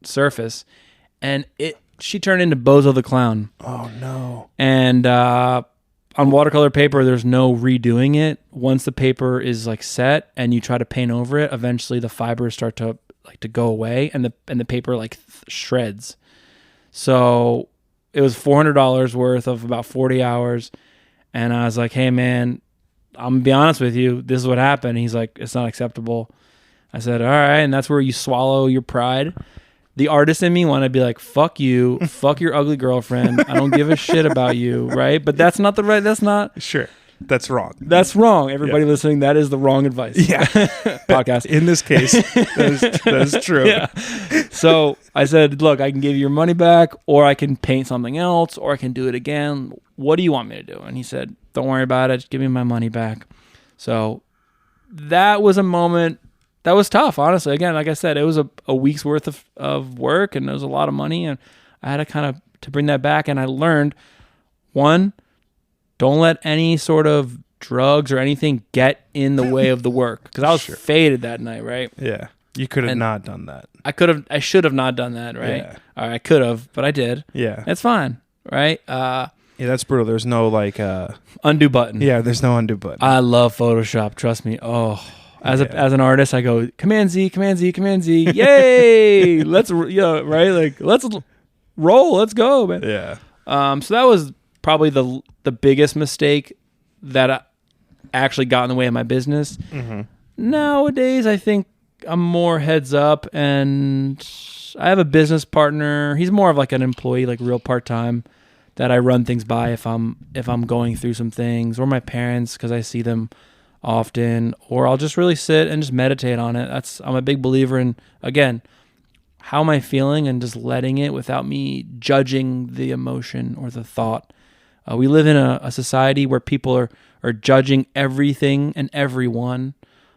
surface. And she turned into Bozo the Clown. Oh, no. And on watercolor paper, there's no redoing it. Once the paper is like set and you try to paint over it, eventually the fibers start to go away and the paper like shreds. So it was $400 worth of about 40 hours. And I was like, hey, man, I'm going to be honest with you. This is what happened. He's like, it's not acceptable. I said, all right. And that's where you swallow your pride. The artist in me want to be like, fuck you, fuck your ugly girlfriend. I don't give a shit about you, right? But that's not Sure. That's wrong. That's wrong. Everybody listening, that is the wrong advice. Yeah. Podcast. In this case, that is true. Yeah. So I said, look, I can give you your money back, or I can paint something else, or I can do it again. What do you want me to do? And he said, don't worry about it. Just give me my money back. So that was a moment that was tough, honestly. Again, like I said, it was a week's worth of work, and it was a lot of money, and I had to bring that back. And I learned, one, don't let any sort of drugs or anything get in the way of the work, because I was faded that night, right? Yeah, you could have not done that. I should have not done that, right? Yeah. Or I could have, but I did. Yeah, it's fine, right? Yeah, that's brutal. There's no like undo button. Yeah, there's no undo button. I love Photoshop. Trust me. Oh. As an artist, I go Command Z, Command Z, Command Z. Yay! Let's right? Like let's roll. Let's go, man. Yeah. So that was probably the biggest mistake that actually got in the way of my business. Nowadays, I think I'm more heads up, and I have a business partner. He's more of like an employee, like real part-time, that I run things by if I'm going through some things, or my parents, because I see them often, or I'll just really sit and just meditate on it. I'm a big believer in, again, how am I feeling, and just letting it without me judging the emotion or the thought. We live in a society where people are judging everything and everyone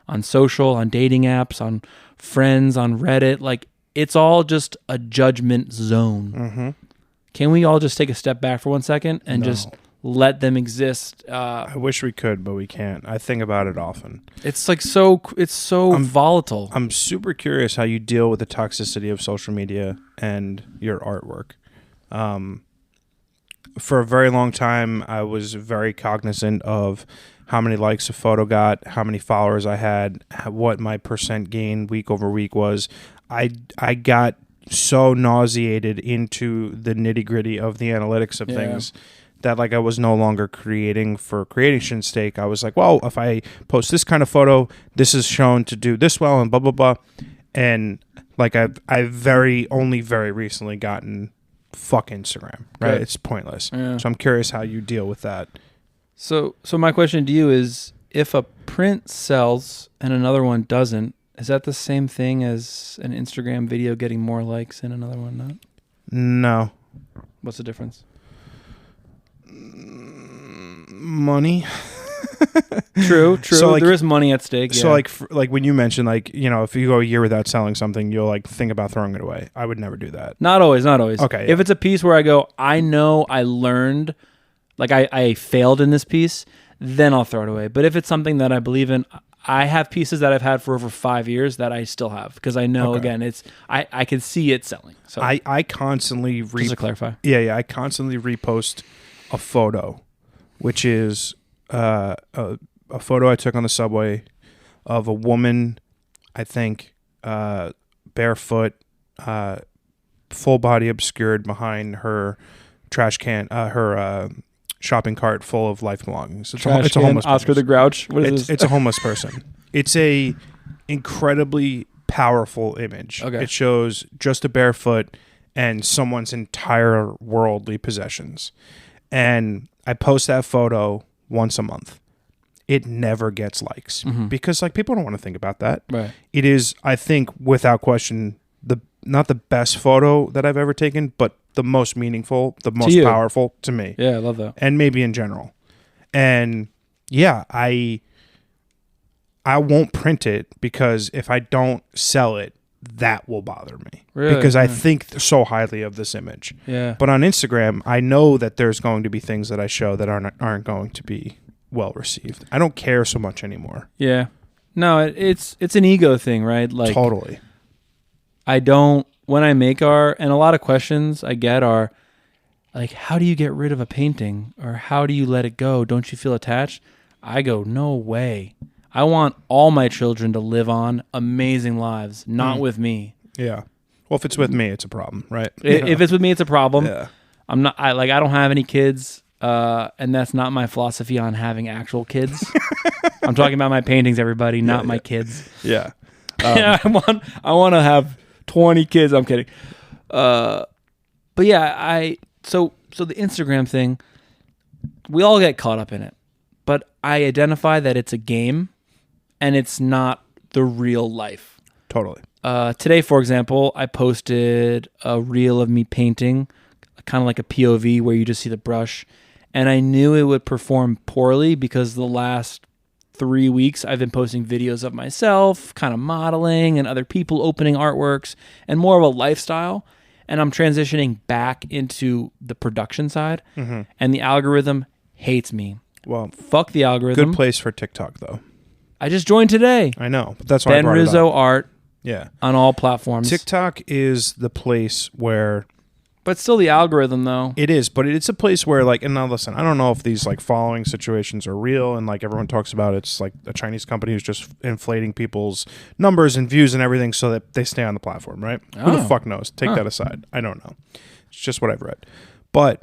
on social, on dating apps, on friends, on Reddit. Like, it's all just a judgment zone. Can we all just take a step back for 1 second and just let them exist? I wish we could, but we can't. I think about it often. It's like it's so volatile. I'm super curious how you deal with the toxicity of social media and your artwork. For a very long time, I was very cognizant of how many likes a photo got, how many followers I had, what my percent gain week over week was. I got so nauseated into the nitty-gritty of the analytics of things that like I was no longer creating for creation's sake. I was like, well, if I post this kind of photo, this is shown to do this well and blah, blah, blah. And like I've very recently gotten fuck Instagram, right? Good. It's pointless. Yeah. So I'm curious how you deal with that. So my question to you is, if a print sells and another one doesn't, is that the same thing as an Instagram video getting more likes and another one not? No. What's the difference? Money. True. So like, there is money at stake. So like when you mentioned, like, you know, if you go a year without selling something, you'll like think about throwing it away. I would never do that. Not always. Okay. If it's a piece where I go, I know I learned, like I failed in this piece, then I'll throw it away. But if it's something that I believe in, I have pieces that I've had for over 5 years that I still have, because I know, again, I can see it selling. So I constantly just to clarify. Yeah, I constantly repost a photo, which is a photo I took on the subway of a woman, I think, barefoot, full body obscured behind her trash can, her shopping cart full of life belongings. It's a homeless Oscar person. the Grouch. What is this? It's a homeless person. It's a incredibly powerful image. Okay. It shows just a barefoot and someone's entire worldly possessions. And I post that photo once a month. It never gets likes because like people don't want to think about that. Right. It is, I think, without question, not the best photo that I've ever taken, but the most meaningful, the most powerful to me. Yeah, I love that. And maybe in general. And yeah, I won't print it because if I don't sell it, that will bother me. Really? Because I think so highly of this image. Yeah. But on Instagram, I know that there's going to be things that I show that aren't going to be well received. I don't care so much anymore. Yeah. No, it's an ego thing, right? Like, totally. When I make art, and a lot of questions I get are like, how do you get rid of a painting? Or how do you let it go? Don't you feel attached? I go, no way. I want all my children to live on amazing lives, not with me. Yeah. Well, if it's with me, it's a problem, right? If it's with me, it's a problem. Yeah. I don't have any kids, and that's not my philosophy on having actual kids. I'm talking about my paintings, everybody, not my kids. Yeah. I want to have 20 kids. I'm kidding. But yeah, so the Instagram thing, we all get caught up in it, but I identify that it's a game and it's not the real life. Totally. Today, for example, I posted a reel of me painting, kind of like a POV where you just see the brush, and I knew it would perform poorly because the last 3 weeks I've been posting videos of myself kind of modeling and other people opening artworks and more of a lifestyle, and I'm transitioning back into the production side, and the algorithm hates me. Well, fuck the algorithm. Good place for TikTok though. I just joined today. I know, but that's why I brought Rizzo it up. Art. Yeah, on all platforms. TikTok is the place where... But still the algorithm, though. It is, but it's a place where, like, and now listen, I don't know if these, like, following situations are real, and, like, everyone talks about it's, like, a Chinese company who's just inflating people's numbers and views and everything so that they stay on the platform, right? Who the fuck knows? Take that aside. I don't know. It's just what I've read. But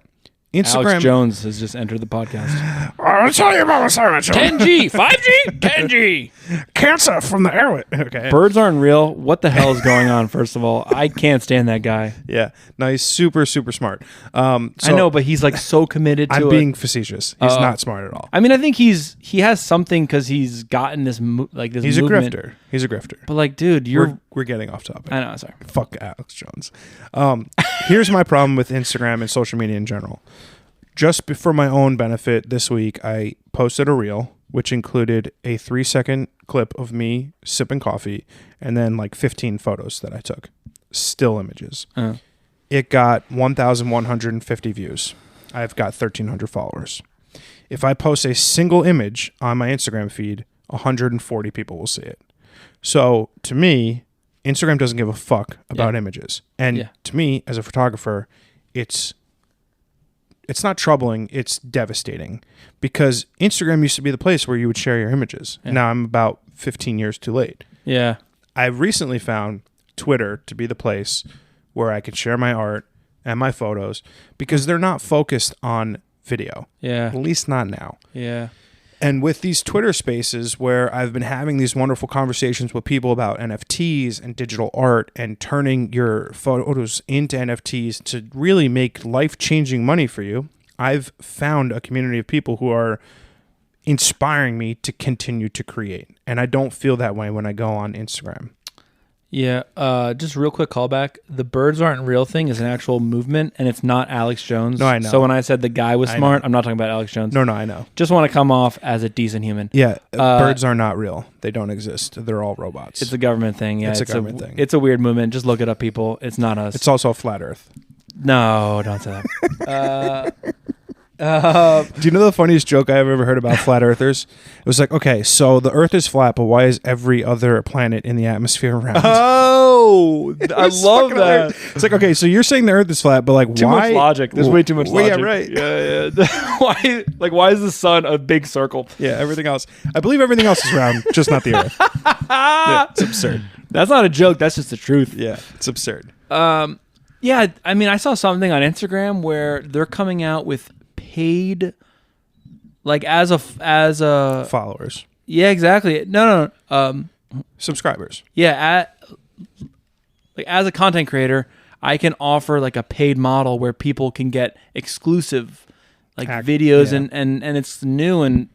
Instagram. Alex Jones has just entered the podcast. I'll tell you about what's 10G, 5G, 10G. Cancer from the airway. Okay. Birds aren't real. What the hell is going on? First of all, I can't stand that guy. Yeah. No, he's super, super smart. I know, but he's like so committed to it. I'm being facetious. He's not smart at all. I mean, I think he has something because he's gotten this this. He's movement. a grifter. He's a grifter. But like, dude, we're getting off topic. I know. Sorry. Fuck Alex Jones. Here's my problem with Instagram and social media in general. Just for my own benefit, this week I posted a reel which included a 3-second clip of me sipping coffee and then like 15 photos that I took, still images. It got 1,150 views. I've got 1,300 followers. If I post a single image on my Instagram feed, 140 people will see it. So to me, Instagram doesn't give a fuck about images. And to me, as a photographer, it's not troubling, it's devastating. Because Instagram used to be the place where you would share your images. Yeah. Now I'm about 15 years too late. Yeah. I recently found Twitter to be the place where I could share my art and my photos because they're not focused on video. Yeah. At least not now. Yeah. And with these Twitter spaces where I've been having these wonderful conversations with people about NFTs and digital art and turning your photos into NFTs to really make life-changing money for you, I've found a community of people who are inspiring me to continue to create. And I don't feel that way when I go on Instagram. Yeah, just real quick callback. The birds aren't real thing is an actual movement, and it's not Alex Jones. No, I know. So when I said the guy was smart, I'm not talking about Alex Jones. No, I know. Just want to come off as a decent human. Yeah, birds are not real. They don't exist. They're all robots. It's a government thing. Yeah, it's a government thing. It's a weird movement. Just look it up, people. It's not us. It's also a flat Earth. No, don't say that. Do you know the funniest joke I ever heard about flat earthers? It was like, okay, so the Earth is flat, but why is every other planet in the atmosphere round? Oh, I love that. Hilarious. It's like, okay, so you're saying the Earth is flat, but like, too why? Much logic. There's way too much logic. Yeah, right. Yeah. Why is the sun a big circle? Yeah, everything else. I believe everything else is round, just not the Earth. Yeah, it's absurd. That's not a joke. That's just the truth. Yeah, it's absurd. Yeah, I mean, I saw something on Instagram where they're coming out with paid, like as a followers. Yeah, exactly. No. Subscribers. Yeah, like as a content creator, I can offer like a paid model where people can get exclusive like videos and it's new, and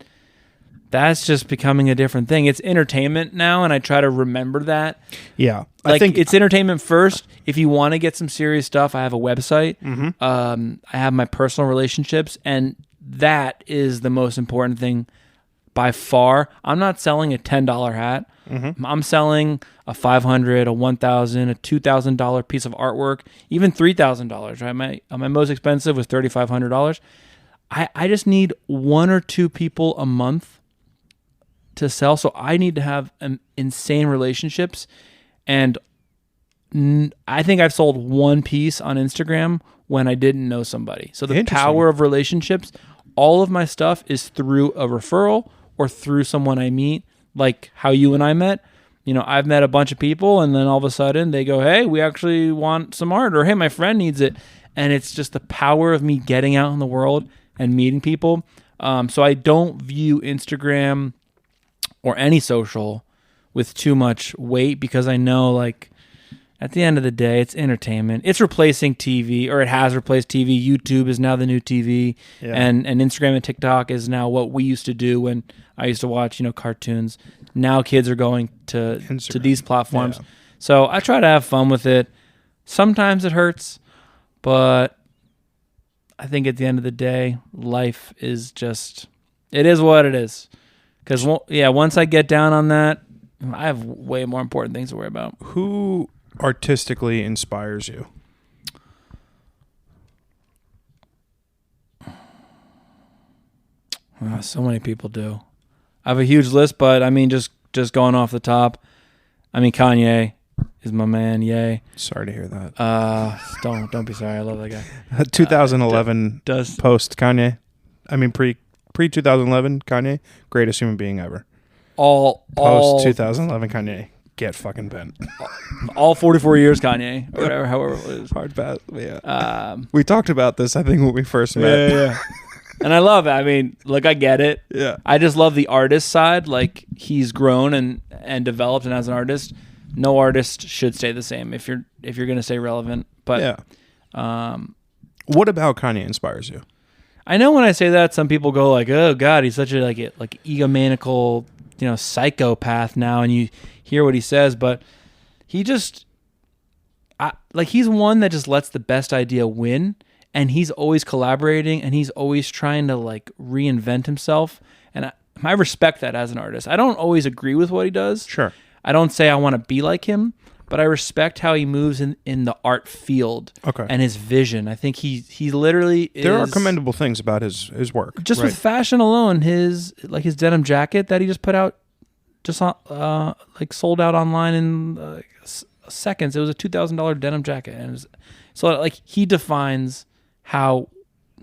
that's just becoming a different thing. It's entertainment now, and I try to remember that. Yeah. I think it's entertainment first. If you want to get some serious stuff, I have a website. Mm-hmm. I have my personal relationships, and that is the most important thing by far. I'm not selling a $10 hat. Mm-hmm. I'm selling a $500, a $1,000, a $2,000 piece of artwork, even $3,000. Right? My most expensive was $3,500. I just need 1 or 2 people a month to sell, so I need to have insane relationships. And I think I've sold 1 piece on Instagram when I didn't know somebody. So the power of relationships, all of my stuff is through a referral or through someone I meet, like how you and I met. You know, I've met a bunch of people, and then all of a sudden they go, hey, we actually want some art, or hey, my friend needs it. And it's just the power of me getting out in the world and meeting people. So I don't view Instagram or any social with too much weight, because I know, like, at the end of the day, it's entertainment. It's replacing TV, or it has replaced TV. YouTube is now the new TV, and Instagram and TikTok is now what we used to do when I used to watch, cartoons. Now kids are going to these platforms. Yeah. So I try to have fun with it. Sometimes it hurts, but I think at the end of the day, life is just, it is what it is. Because, once I get down on that, I have way more important things to worry about. Who artistically inspires you? So many people do. I have a huge list, but I mean, just going off the top, I mean, Kanye is my man. Yay. Sorry to hear that. Don't be sorry. I love that guy. 2011 post Kanye. I mean, pre 2011 Kanye, greatest human being ever. All post 2011 Kanye, get fucking bent. All 44 years, Kanye, or whatever, however it was. Hard pass. Yeah. We talked about this, I think, when we first met. Yeah. And I love it. I mean, look, I get it. Yeah. I just love the artist side. Like, he's grown and developed, and as an artist, no artist should stay the same if you're going to stay relevant. But yeah. What about Kanye inspires you? I know when I say that, some people go like, "Oh God, he's such a like egomaniacal, psychopath now," and you hear what he says, but he just, he's one that just lets the best idea win, and he's always collaborating, and he's always trying to like reinvent himself, and I respect that as an artist. I don't always agree with what he does. Sure. I don't say I want to be like him, but I respect how he moves in the art field and his vision. I think he literally is... There are commendable things about his work. Just with fashion alone, his denim jacket that he just put out, just sold out online in seconds. It was a $2,000 denim jacket. And he defines how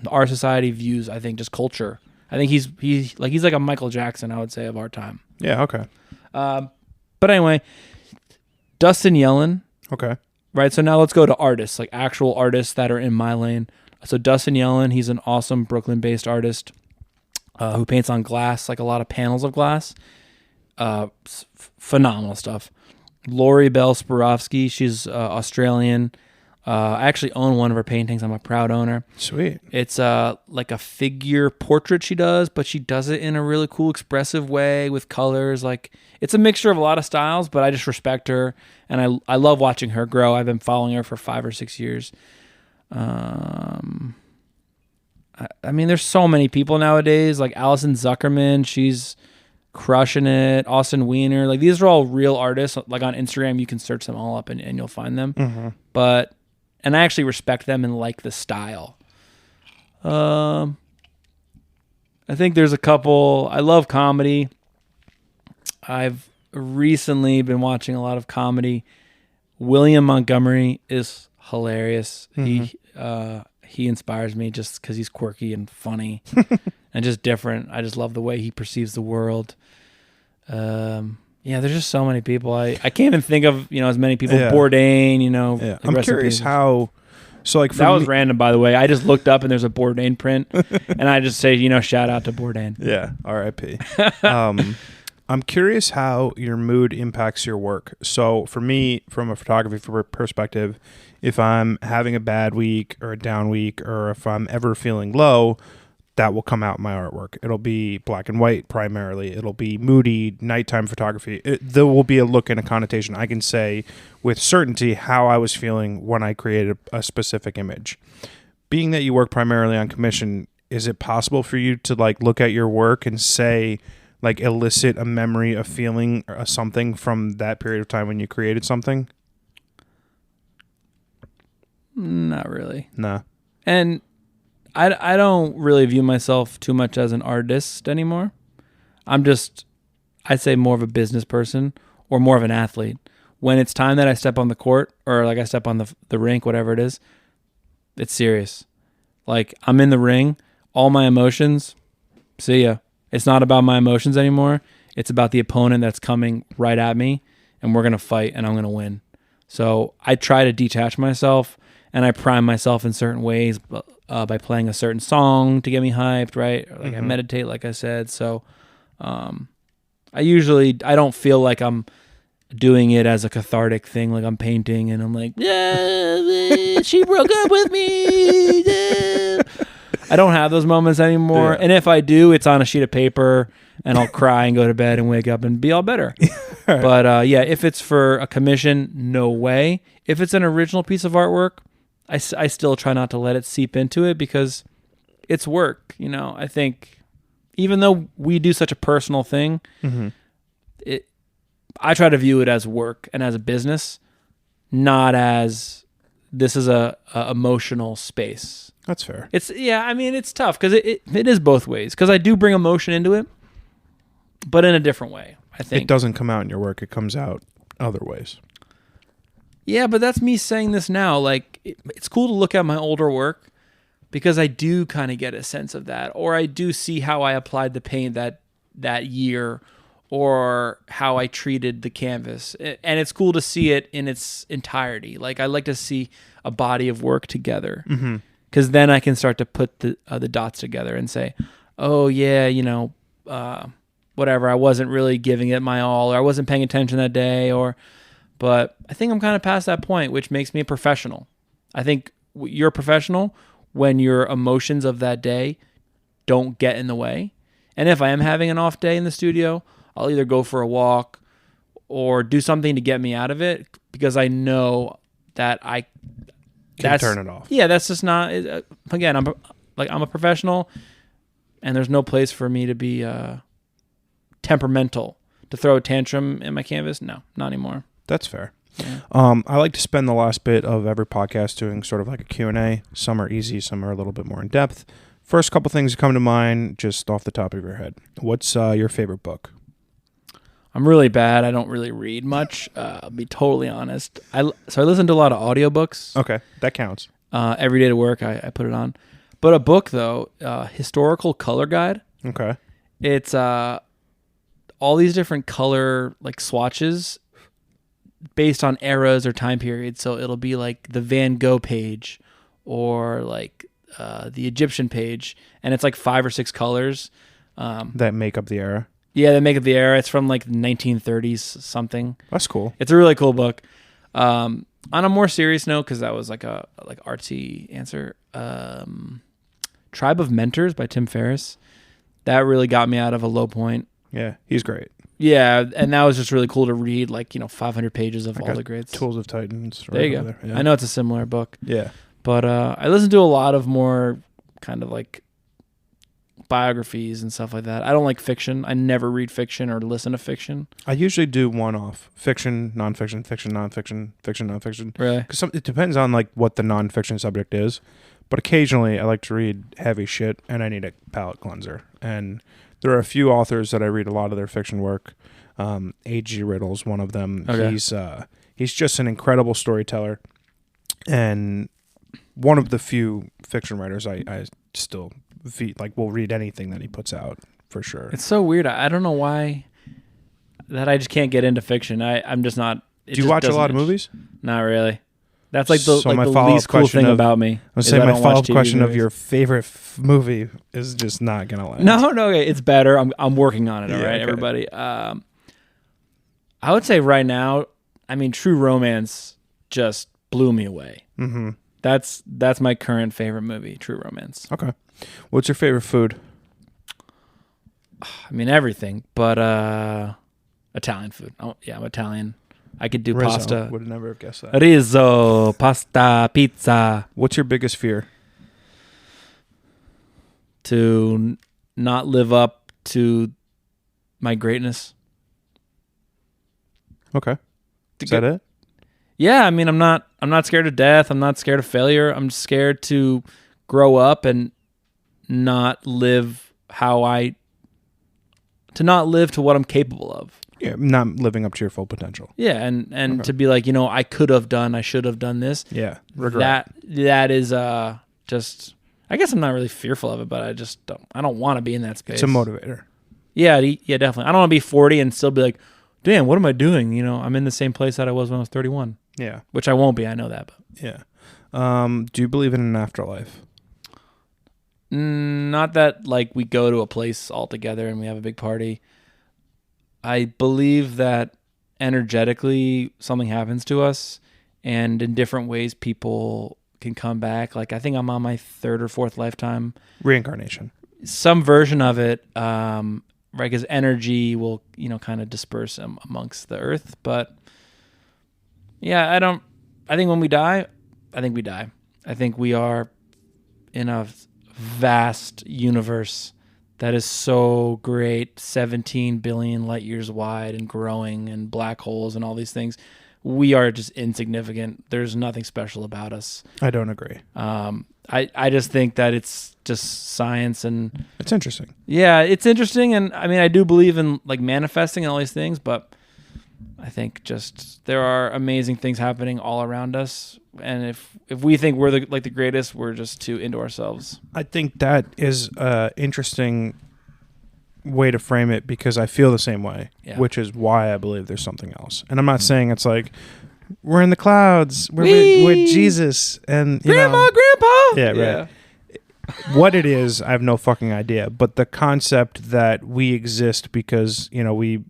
our society views, I think, just culture. I think he's like a Michael Jackson, I would say, of our time. Yeah, okay. But anyway... Dustin Yellin. Okay. Right. So now let's go to artists, like actual artists that are in my lane. So Dustin Yellin, he's an awesome Brooklyn-based artist who paints on glass, like a lot of panels of glass. Phenomenal stuff. Lori Bell Spirovsky, she's Australian. I actually own one of her paintings. I'm a proud owner. Sweet. It's like a figure portrait she does, but she does it in a really cool, expressive way with colors. Like, it's a mixture of a lot of styles, but I just respect her, and I love watching her grow. I've been following her for 5 or 6 years. I mean, there's so many people nowadays, like Alison Zuckerman. She's crushing it. Austin Wiener. Like, these are all real artists. Like, on Instagram, you can search them all up and you'll find them. Mm-hmm. And I actually respect them and like the style. I think there's a couple. I love comedy. I've recently been watching a lot of comedy. William Montgomery is hilarious. Mm-hmm. He inspires me just because he's quirky and funny and just different. I just love the way he perceives the world. Yeah, there's just so many people. I can't even think of, as many people. Yeah. Bourdain, Yeah. I'm curious how... So like that was random, by the way. I just looked up and there's a Bourdain print, and I just say, shout out to Bourdain. Yeah, R.I.P. I'm curious how your mood impacts your work. So for me, from a photography perspective, if I'm having a bad week or a down week, or if I'm ever feeling low, that will come out in my artwork. It'll be black and white primarily. It'll be moody, nighttime photography. There will be a look and a connotation. I can say with certainty how I was feeling when I created a specific image. Being that you work primarily on commission, is it possible for you to like look at your work and say, like, elicit a memory, a feeling, or something from that period of time when you created something? Not really. No. And I don't really view myself too much as an artist anymore. I'd say more of a business person or more of an athlete. When it's time that I step on the court or like I step on the rink, whatever it is, it's serious. Like, I'm in the ring, all my emotions, see ya. It's not about my emotions anymore. It's about the opponent that's coming right at me, and we're going to fight, and I'm going to win. So I try to detach myself, and I prime myself in certain ways by playing a certain song to get me hyped, right? Or like, I meditate, like I said. So I don't feel like I'm doing it as a cathartic thing, like I'm painting and I'm like, yeah, she broke up with me. Yeah. I don't have those moments anymore. Yeah. And if I do, it's on a sheet of paper and I'll cry and go to bed and wake up and be all better. Right. But if it's for a commission, no way. If it's an original piece of artwork, I still try not to let it seep into it because it's work. I think even though we do such a personal thing, I try to view it as work and as a business, not as this is a emotional space. That's fair. It's tough because it is both ways, because I do bring emotion into it, but in a different way, I think. It doesn't come out in your work. It comes out other ways. Yeah, but that's me saying this now. Like, it's cool to look at my older work because I do kind of get a sense of that, or I do see how I applied the paint that year, or how I treated the canvas. And it's cool to see it in its entirety. Like I like to see a body of work together, because then I can start to put the dots together and say, oh yeah, whatever, I wasn't really giving it my all, or I wasn't paying attention that day, but I think I'm kind of past that point, which makes me a professional. I think you're a professional when your emotions of that day don't get in the way. And if I am having an off day in the studio, I'll either go for a walk or do something to get me out of it, because I know that I can turn it off. Yeah, that's just not. Again, I'm a professional, and there's no place for me to be temperamental, to throw a tantrum in my canvas. No, not anymore. That's fair. Yeah. I like to spend the last bit of every podcast doing sort of like a Q&A. Some are easy, some are a little bit more in depth. First couple things that come to mind just off the top of your head. What's your favorite book? I'm really bad. I don't really read much. I'll be totally honest. So I listen to a lot of audiobooks. Okay, that counts. Every day to work, I put it on. But a book, though, Historical Color Guide. Okay. It's all these different color like swatches based on eras or time periods. So it'll be like the Van Gogh page or like the Egyptian page, and it's like 5 or 6 colors that make up the era. Yeah, they make up the era. It's from like the 1930s something. That's cool. It's a really cool book. On a more serious note, because that was like a artsy answer, Tribe of Mentors by Tim Ferriss. That really got me out of a low point. Yeah, he's great. Yeah, and that was just really cool to read, like 500 pages of all the greats. Tools of Titans. There you go. Yeah. I know it's a similar book. Yeah. But I listen to a lot of more kind of like biographies and stuff like that. I don't like fiction. I never read fiction or listen to fiction. I usually do one-off. Fiction, nonfiction, fiction, nonfiction, fiction, nonfiction. Really? Because it depends on like what the nonfiction subject is. But occasionally I like to read heavy shit and I need a palate cleanser. And there are a few authors that I read a lot of their fiction work. A.G. Riddle's one of them. Okay. He's just an incredible storyteller. And one of the few fiction writers I still will read anything that he puts out for sure. It's so weird. I don't know why that I just can't get into fiction. I'm just not. Do you watch a lot of movies? Not really. That's like the least cool thing about me. I was saying my follow-up question of your favorite movie is just not gonna land. No, it's better. I'm working on it. All right, okay. Everybody. I would say right now, True Romance just blew me away. Mm-hmm. That's my current favorite movie, True Romance. Okay. What's your favorite food? Everything, but Italian food. Oh, yeah, I'm Italian. I could do Rizzo. pasta. Would have never have guessed that. Rizzo, pasta, pizza. What's your biggest fear? To not live up to my greatness. Okay. Is that it? Yeah, I'm not scared of death. I'm not scared of failure. I'm scared to grow up and not live to what I'm capable of. Yeah, not living up to your full potential. Yeah, and okay. To be like, I should have done this. Yeah, regret. That is just, I guess I'm not really fearful of it, but I don't want to be in that space. It's a motivator. Yeah, definitely. I don't want to be 40 and still be like, damn, what am I doing? I'm in the same place that I was when I was 31. Yeah. Which I won't be, I know that. But. Yeah. Do you believe in an afterlife? Not that like we go to a place all together and we have a big party. I believe that energetically something happens to us, and in different ways people can come back. Like I think I'm on my 3rd or 4th lifetime. Reincarnation. Some version of it, right? Because energy will, kind of disperse amongst the earth. But yeah, I think when we die, we die. I think we are in a vast universe that is so great, 17 billion light years wide and growing, and black holes and all these things. We are just insignificant. There's nothing special about us. I don't agree. I just think that it's just science, and it's interesting. Yeah, it's interesting, and I do believe in like manifesting and all these things, but I think just there are amazing things happening all around us, and if we think we're the greatest, we're just too into ourselves. I think that is interesting way to frame it because I feel the same way, Yeah. which is why I believe there's something else. And I'm not saying it's like we're in the clouds, we're with Jesus, and Grandpa. Yeah, right. What it is, I have no fucking idea. But the concept that we exist because we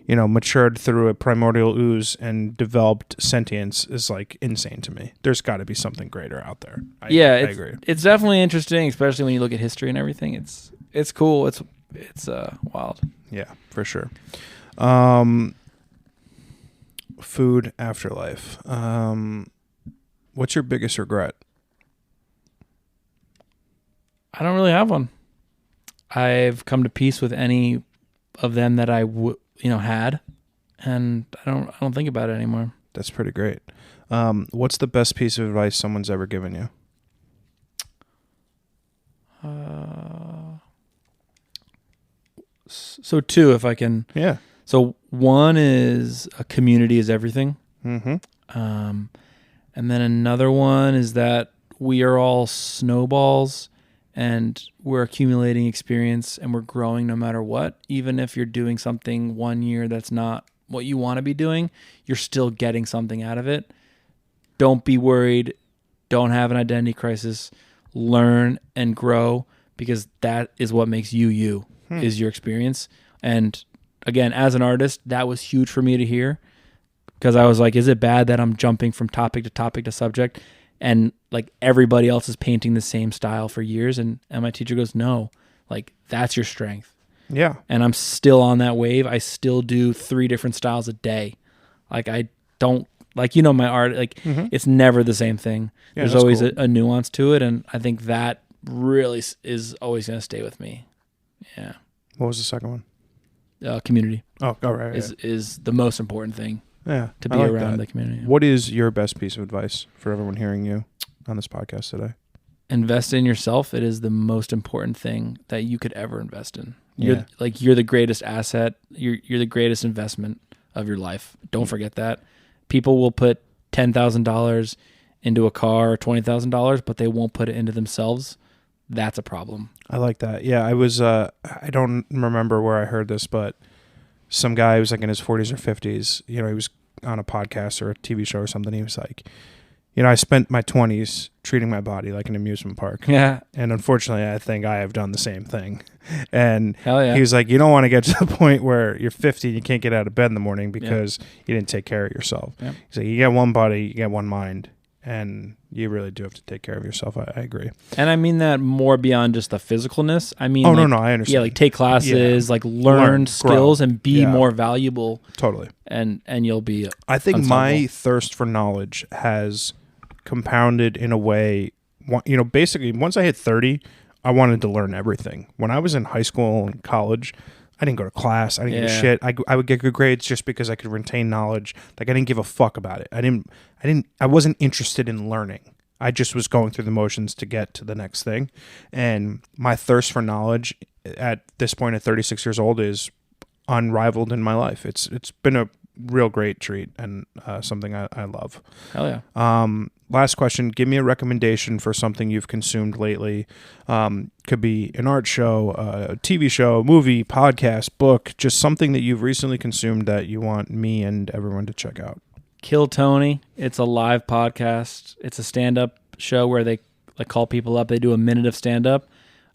matured through a primordial ooze and developed sentience is like insane to me. There's got to be something greater out there. I agree. It's definitely interesting, especially when you look at history and everything. It's cool. It's wild. Yeah, for sure. Food afterlife. What's your biggest regret? I don't really have one. I've come to peace with any of them that I had, and I don't think about it anymore. That's pretty great. What's the best piece of advice someone's ever given you? So two, if I can. Yeah. So one is a community is everything. Mm-hmm. And then another one is that we are all snowballs and we're accumulating experience and we're growing no matter what. Even if you're doing something 1 year that's not what you want to be doing, you're still getting something out of it. Don't be worried. Don't have an identity crisis. Learn and grow because that is what makes you, is your experience. And again, as an artist, that was huge for me to hear because I was like, is it bad that I'm jumping from topic to subject and like everybody else is painting the same style for years? And my teacher goes, no, like that's your strength. Yeah. And I'm still on that wave. I still do 3 different styles a day. Like I don't, like, my art, like it's never the same thing. Yeah, there's always cool. a nuance to it. And I think that really is always going to stay with me. Yeah. What was the second one? Community. Oh, right. Is the most important thing. Yeah, to be around the community. What is your best piece of advice for everyone hearing you on this podcast today? Invest in yourself. It is the most important thing that you could ever invest in. You're the greatest asset. You're the greatest investment of your life. Don't forget that. People will put $10,000 into a car or $20,000, but they won't put it into themselves. That's a problem. I like that. Yeah, I was. I don't remember where I heard this, but some guy who was like in his 40s or 50s, he was on a podcast or a TV show or something. He was like, I spent my 20s treating my body like an amusement park. Yeah. And unfortunately, I think I have done the same thing. And hell yeah. He was like, you don't want to get to the point where you're 50 and you can't get out of bed in the morning because you didn't take care of yourself. Yeah. He's like, you get one body, you get one mind. And you really do have to take care of yourself. I agree. And I mean that more beyond just the physicalness. I mean, no, I understand. Yeah, like take classes, like learn skills grow. And be more valuable. Totally. And you'll be I think my thirst for knowledge has compounded in a way, basically once I hit 30, I wanted to learn everything. When I was in high school and college, I didn't go to class. I didn't give a shit. I would get good grades just because I could retain knowledge. Like I didn't give a fuck about it. I wasn't interested in learning. I just was going through the motions to get to the next thing. And my thirst for knowledge at this point at 36 years old is unrivaled in my life. It's been a real great treat and something I love. Hell yeah. Last question. Give me a recommendation for something you've consumed lately. Could be an art show, a TV show, movie, podcast, book, just something that you've recently consumed that you want me and everyone to check out. Kill Tony. It's a live podcast. It's a stand-up show where they call people up. They do a minute of stand-up.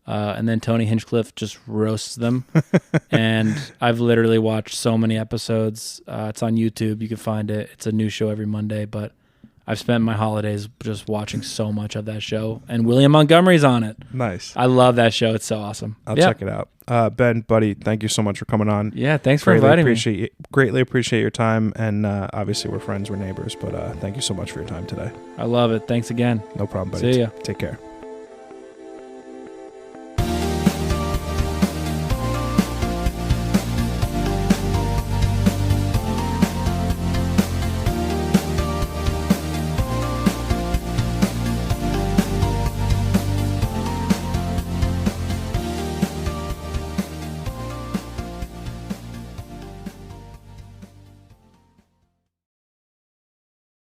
And then Tony Hinchcliffe just roasts them. And I've literally watched so many episodes. It's on YouTube. You can find it. It's a new show every Monday, but I've spent my holidays just watching so much of that show. And William Montgomery's on it. Nice. I love that show. It's so awesome. I'll check it out. Ben, buddy, thank you so much for coming on. Yeah, thanks for inviting me. Greatly appreciate your time. And obviously we're friends, we're neighbors, but thank you so much for your time today. I love it. Thanks again. No problem, buddy. See ya. Take care.